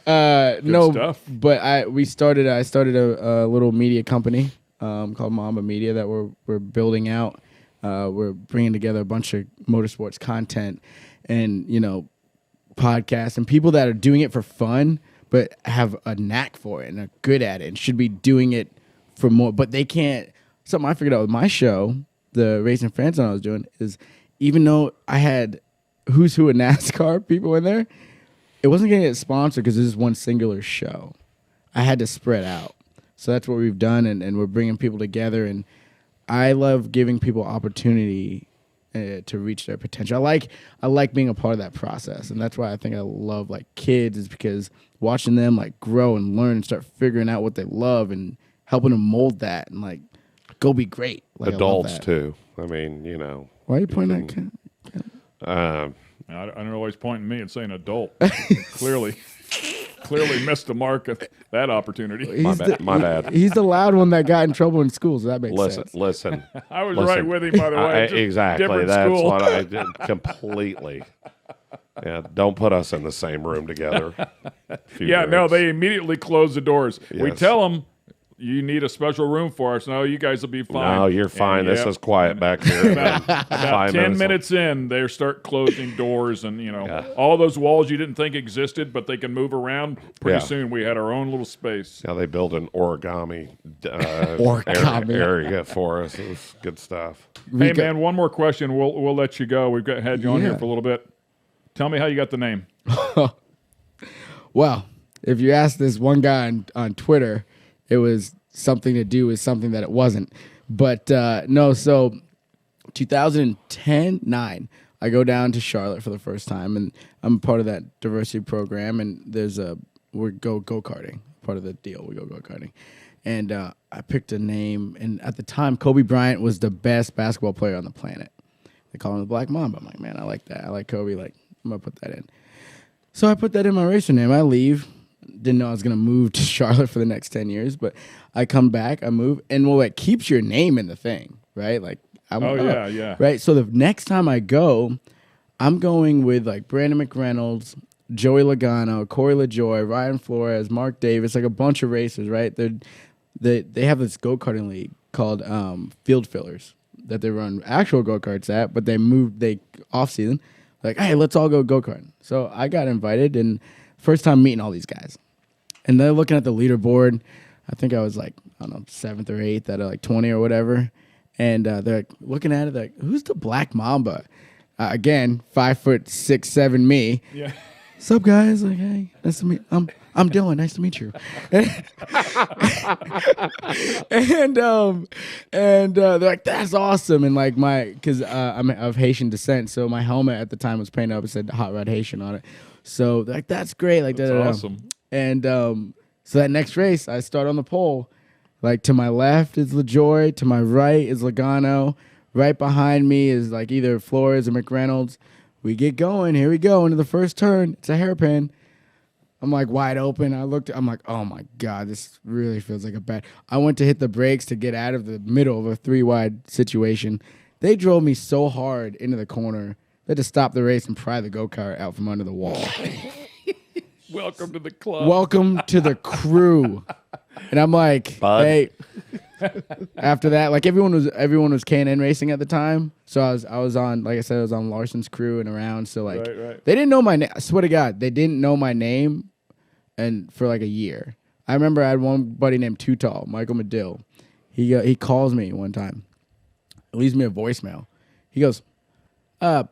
Yeah. No, stuff. but I started a little media company called Mamba Media that we're building out. We're bringing together a bunch of motorsports content and podcasts and people that are doing it for fun, but have a knack for it and are good at it and should be doing it for more. But they can't. Something I figured out with my show, the Racing Fans I was doing, is even though I had who's who of NASCAR people in there, it wasn't going to get sponsored because this is one singular show. I had to spread out. So that's what we've done, and we're bringing people together. And I love giving people opportunity to reach their potential. I like being a part of that process, and that's why I think I love like kids, is because watching them like grow and learn and start figuring out what they love and helping them mold that and like go be great. Like, Adults too. I mean, Why are you pointing at Ken? Um, I don't know why he's pointing at me and saying adult. clearly missed the mark of that opportunity. My bad. He's the loud one that got in trouble in school, so that makes sense. Listen. I was right with him, by the way. Just Exactly. different That's school. what I did completely. Yeah, don't put us in the same room together. Yeah, no, they immediately close the doors. We Yes. tell them, you need a special room for us. No, you guys will be fine. No, you're fine. And, This yep, is quiet back here. about 5 10 minutes in, they start closing doors, and Yeah. all those walls you didn't think existed, but they can move around. Pretty Yeah. soon, we had our own little space. Yeah, they built an origami, Origami. area for us. It was good stuff. Hey, man, one more question. We'll let you go. We've had you on here Yeah. for a little bit. Tell me how you got the name. Well, if you ask this one guy on Twitter, it was something to do with something that it wasn't. But no, so 2009, I go down to Charlotte for the first time, and I'm part of that diversity program. And we go karting, part of the deal. We go karting, and I picked a name. And at the time, Kobe Bryant was the best basketball player on the planet. They call him the Black Mamba. I'm like, man, I like that. I like Kobe. Like, I'm gonna put that in. So I put that in my racer name. I leave. Didn't know I was going to move to Charlotte for the next 10 years, but I come back, I move, and it keeps your name in the thing, right? Like, Yeah. Right? So the next time I go, I'm going with like Brandon McReynolds, Joey Logano, Corey LaJoy, Ryan Flores, Mark Davis, like a bunch of racers, right? They have this go-karting league called Field Fillers that they run actual go-karts at, but they off-season, like, hey, let's all go go-karting. So I got invited, and first time meeting all these guys. And they're looking at the leaderboard. I think I was like, I don't know, 7th or 8th out of like 20 or whatever. And they're like looking at it like, who's the Black Mamba? Again, 5'6'7" me. Yeah. What's up, guys? Like, hey, nice to meet. I'm Dylan. Nice to meet you. and they're like, that's awesome. And like because I'm of Haitian descent, so my helmet at the time was painted up and said Hot Rod Haitian on it. So they're like, that's great. Like that's awesome. And so that next race, I start on the pole. Like to my left is LaJoy, to my right is Logano, right behind me is like either Flores or McReynolds. We get going. Here we go into the first turn. It's a hairpin. I'm like wide open. I'm like, oh my God, this really feels like a bad. I went to hit the brakes to get out of the middle of a 3-wide situation. They drove me so hard into the corner. They had to stop the race and pry the go-kart out from under the wall. Welcome to the club. Welcome to the crew. And I'm like, Bud. hey. After that, like everyone was K&N racing at the time, so I was on, like I said, I was on Larson's crew and around. So like, right. They didn't know my name. I swear to God, they didn't know my name, and for like a year. I remember I had one buddy named Too Tall, Michael Medill. He calls me one time, leaves me a voicemail. He goes, I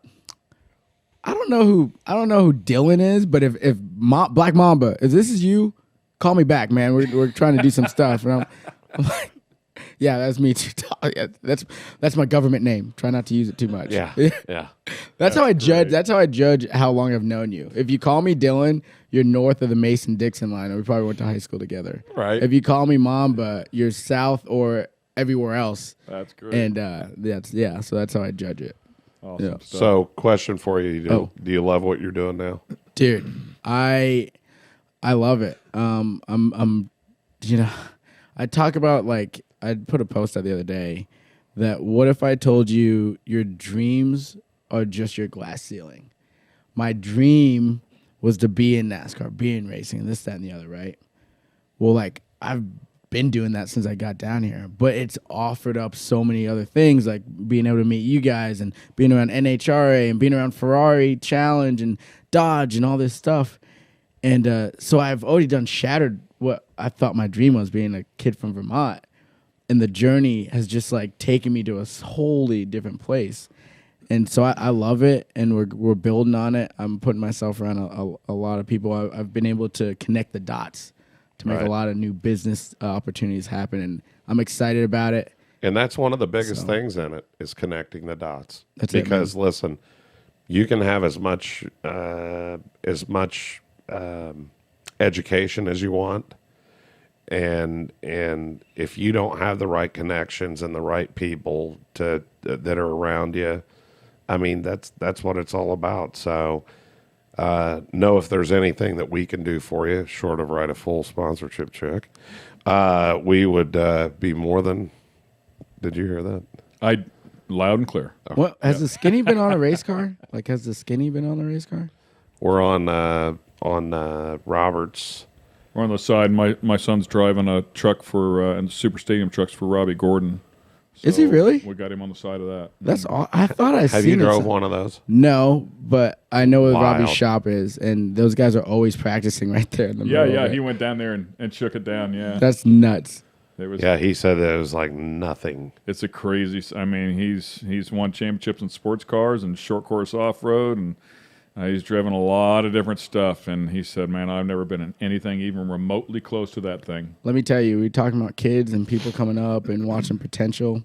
don't know who Dylan is, but if Black Mamba, if this is you, call me back, man. We're trying to do some stuff. And I'm like, yeah, that's me too. Yeah, that's my government name. Try not to use it too much. Yeah. Yeah. That's how I judge. That's how I judge how long I've known you. If you call me Dylan, you're north of the Mason-Dixon line, or we probably went to high school together. Right. If you call me Mamba, you're south or everywhere else. That's great. And so that's how I judge it. Awesome Yeah. stuff. So, question for you: Oh. Do you love what you're doing now? Dude, I love it. I talk about, like, I put a post out the other day that what if I told you your dreams are just your glass ceiling? My dream was to be in NASCAR, be in racing, and this, that, and the other, right? Well, like, I've been doing that since I got down here, but it's offered up so many other things, like being able to meet you guys and being around NHRA and being around Ferrari Challenge and Dodge and all this stuff. And so I've already done shattered what I thought my dream was, being a kid from Vermont. And the journey has just like taken me to a wholly different place. And so I love it, and we're building on it. I'm putting myself around a lot of people. I've been able to connect the dots to make Right. a lot of new business opportunities happen, and I'm excited about it. And that's one of the biggest So- things in it is connecting the dots. That's it, because listen, you can have as much education as you want, and if you don't have the right connections and the right people that are around you, I mean that's what it's all about. So know if there's anything that we can do for you, short of write a full sponsorship check, we would be more than. Did you hear that? Loud and clear. What has the Skinny been on a race car? Like, has the Skinny been on a race car? We're on Roberts. We're on the side. My son's driving a truck and super stadium trucks for Robbie Gordon. Is he really? We got him on the side of that. That's all. I thought I Have seen you it drove some- one of those? No, but I know where Wild. Robbie's shop is, and those guys are always practicing right there in the Yeah, middle. yeah. of it. He went down there and shook it down. Yeah, That's nuts. it was. Yeah, he said that it was like nothing. It's a crazy. I mean, he's won championships in sports cars and short course off road, and he's driven a lot of different stuff. And he said, "Man, I've never been in anything even remotely close to that thing." Let me tell you, we're talking about kids and people coming up and watching potential.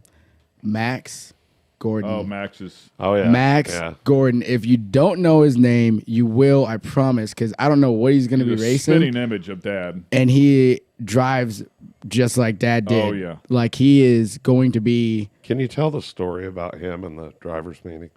Max Gordon. Oh, Max is. Oh yeah, Max Yeah. Gordon. If you don't know his name, you will, I promise, because I don't know what he's going to be He's a racing. spitting image of Dad. And he drives just like Dad did. Oh, yeah. Like he is going to be. Can you tell the story about him and the drivers' meeting?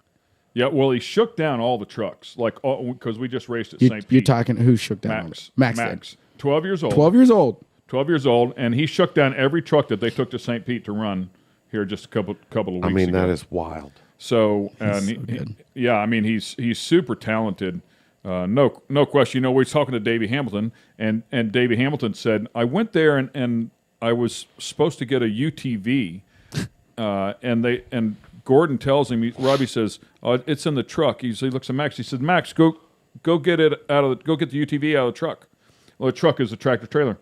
Yeah, well, he shook down all the trucks, like because we just raced at You, St. Pete. you're talking who shook down? Max. Max. Did. 12 years old. 12 years old. 12 years old, and he shook down every truck that they took to St. Pete to run here just a couple of weeks I mean, ago. that is wild. So, and so good. yeah, I mean, he's super talented. No question. You know, we was talking to Davey Hamilton, and Davey Hamilton said, I went there and I was supposed to get a UTV, and Gordon tells him, Robbie says, it's in the truck. He looks at Max. He says, Max, go get it go get the UTV out of the truck. Well, the truck is a tractor trailer.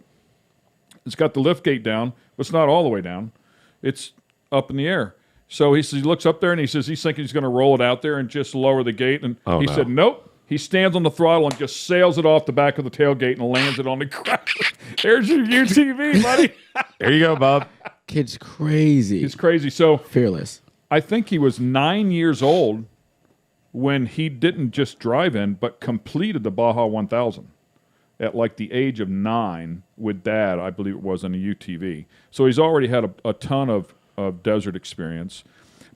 It's got the lift gate down, but it's not all the way down. It's up in the air. So he looks up there and he says he's thinking he's going to roll it out there and just lower the gate. And he said, nope. He stands on the throttle and just sails it off the back of the tailgate and lands it on the ground. There's your UTV, buddy. There you go, Bob. Kid's crazy. He's crazy. So fearless. I think he was 9 years old when he didn't just drive in, but completed the Baja 1000 at like the age of 9 with Dad, I believe it was, on a UTV. So he's already had a ton of desert experience.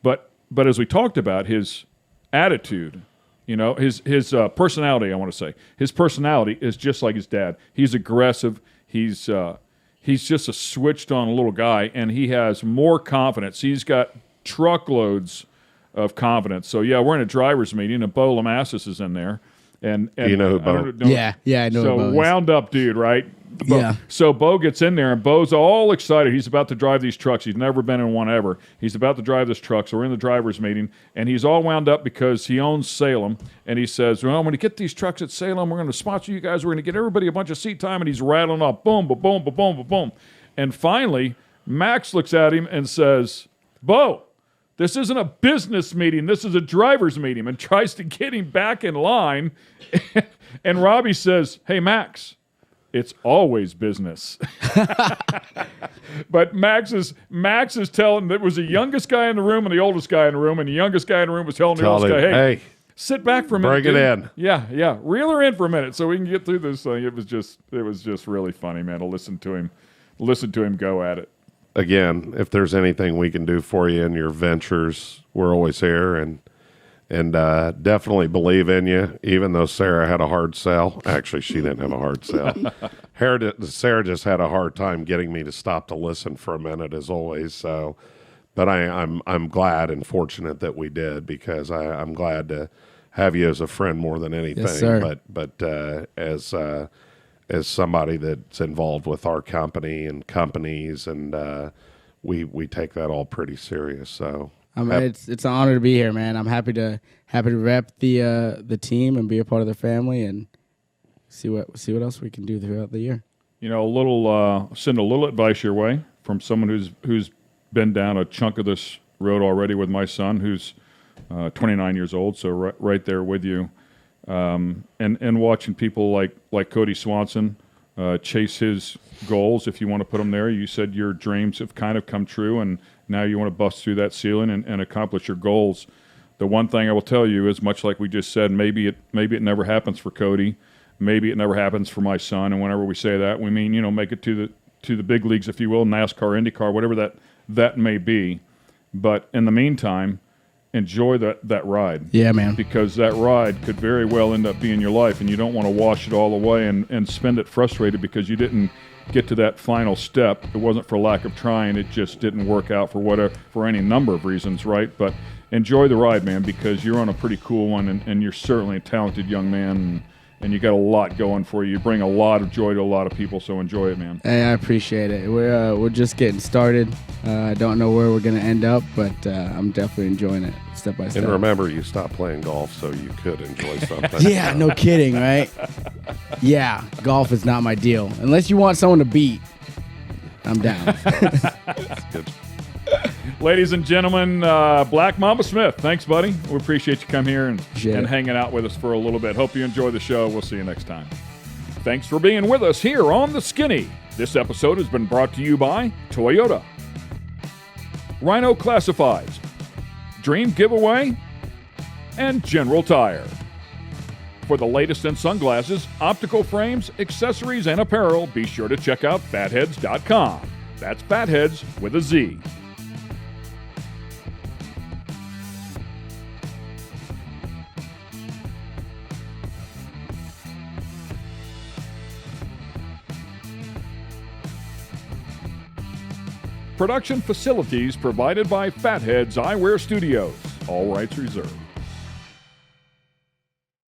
But as we talked about, his attitude, his personality, I want to say. His personality is just like his dad. He's aggressive. He's just a switched-on little guy, and he has more confidence. He's got truckloads of confidence. So, yeah, we're in a driver's meeting, and Bo Lamassus is in there. And you know who Bo? Yeah, I know who Bo So, is. wound up dude, right? Bo. Yeah. So Bo gets in there, and Bo's all excited. He's about to drive these trucks. He's never been in one ever. He's about to drive this truck, so we're in the driver's meeting, and he's all wound up because he owns Salem, and he says, well, I'm going to get these trucks at Salem. We're going to sponsor you guys. We're going to get everybody a bunch of seat time, and he's rattling off, boom, ba boom, ba boom, ba boom. And finally, Max looks at him and says, Bo, this isn't a business meeting. This is a driver's meeting, and tries to get him back in line. And Robbie says, hey, Max, it's always business. But Max is telling, there was the youngest guy in the room and the oldest guy in the room, and the youngest guy in the room was telling the oldest guy, hey, sit back for a minute. Bring it in. Yeah. Reel her in for a minute so we can get through this thing. It was just really funny, man, to listen to him go at it. Again, if there's anything we can do for you in your ventures, we're always here, and definitely believe in you, even though Sarah had a hard sell. Actually, she didn't have a hard sell. Sarah just had a hard time getting me to stop to listen for a minute, as always. So, but I'm glad and fortunate that we did, because I'm glad to have you as a friend more than anything. Yes, sir. But as somebody that's involved with our company and companies, and we take that all pretty serious. So. It's an honor to be here, man. I'm happy to rep the team and be a part of the family and see what else we can do throughout the year. Send a little advice your way from someone who's been down a chunk of this road already with my son, who's 29 years old, so right there with you, and watching people like Cody Swanson chase his goals, if you want to put them there. You said your dreams have kind of come true, and now you want to bust through that ceiling and accomplish your goals. The one thing I will tell you is, much like we just said, maybe it never happens for Cody, maybe it never happens for my son. And whenever we say that, we mean make it to the big leagues, if you will, NASCAR, IndyCar, whatever that may be. But in the meantime, enjoy that ride. Yeah, man. Because that ride could very well end up being your life, and you don't want to wash it all away and spend it frustrated because you didn't get to that final step. It wasn't for lack of trying. It just didn't work out for any number of reasons, right? But enjoy the ride, man, because you're on a pretty cool one, and you're certainly a talented young man, and you got a lot going for you. You bring a lot of joy to a lot of people, so enjoy it, man. Hey, I appreciate it. We're just getting started. I don't know where we're going to end up, but I'm definitely enjoying it step by step. And remember, you stopped playing golf so you could enjoy something. Yeah, no kidding, right? Yeah, golf is not my deal. Unless you want someone to beat, I'm down. That's good. Ladies and gentlemen, Black Mamba Smith, thanks, buddy. We appreciate you coming here and hanging out with us for a little bit. Hope you enjoy the show. We'll see you next time. Thanks for being with us here on The Skinny. This episode has been brought to you by Toyota, Rhino Classifieds, Dream Giveaway, and General Tire. For the latest in sunglasses, optical frames, accessories, and apparel, be sure to check out fatheads.com. That's Fatheads with a Z. Production facilities provided by Fatheads Eyewear Studios. All rights reserved.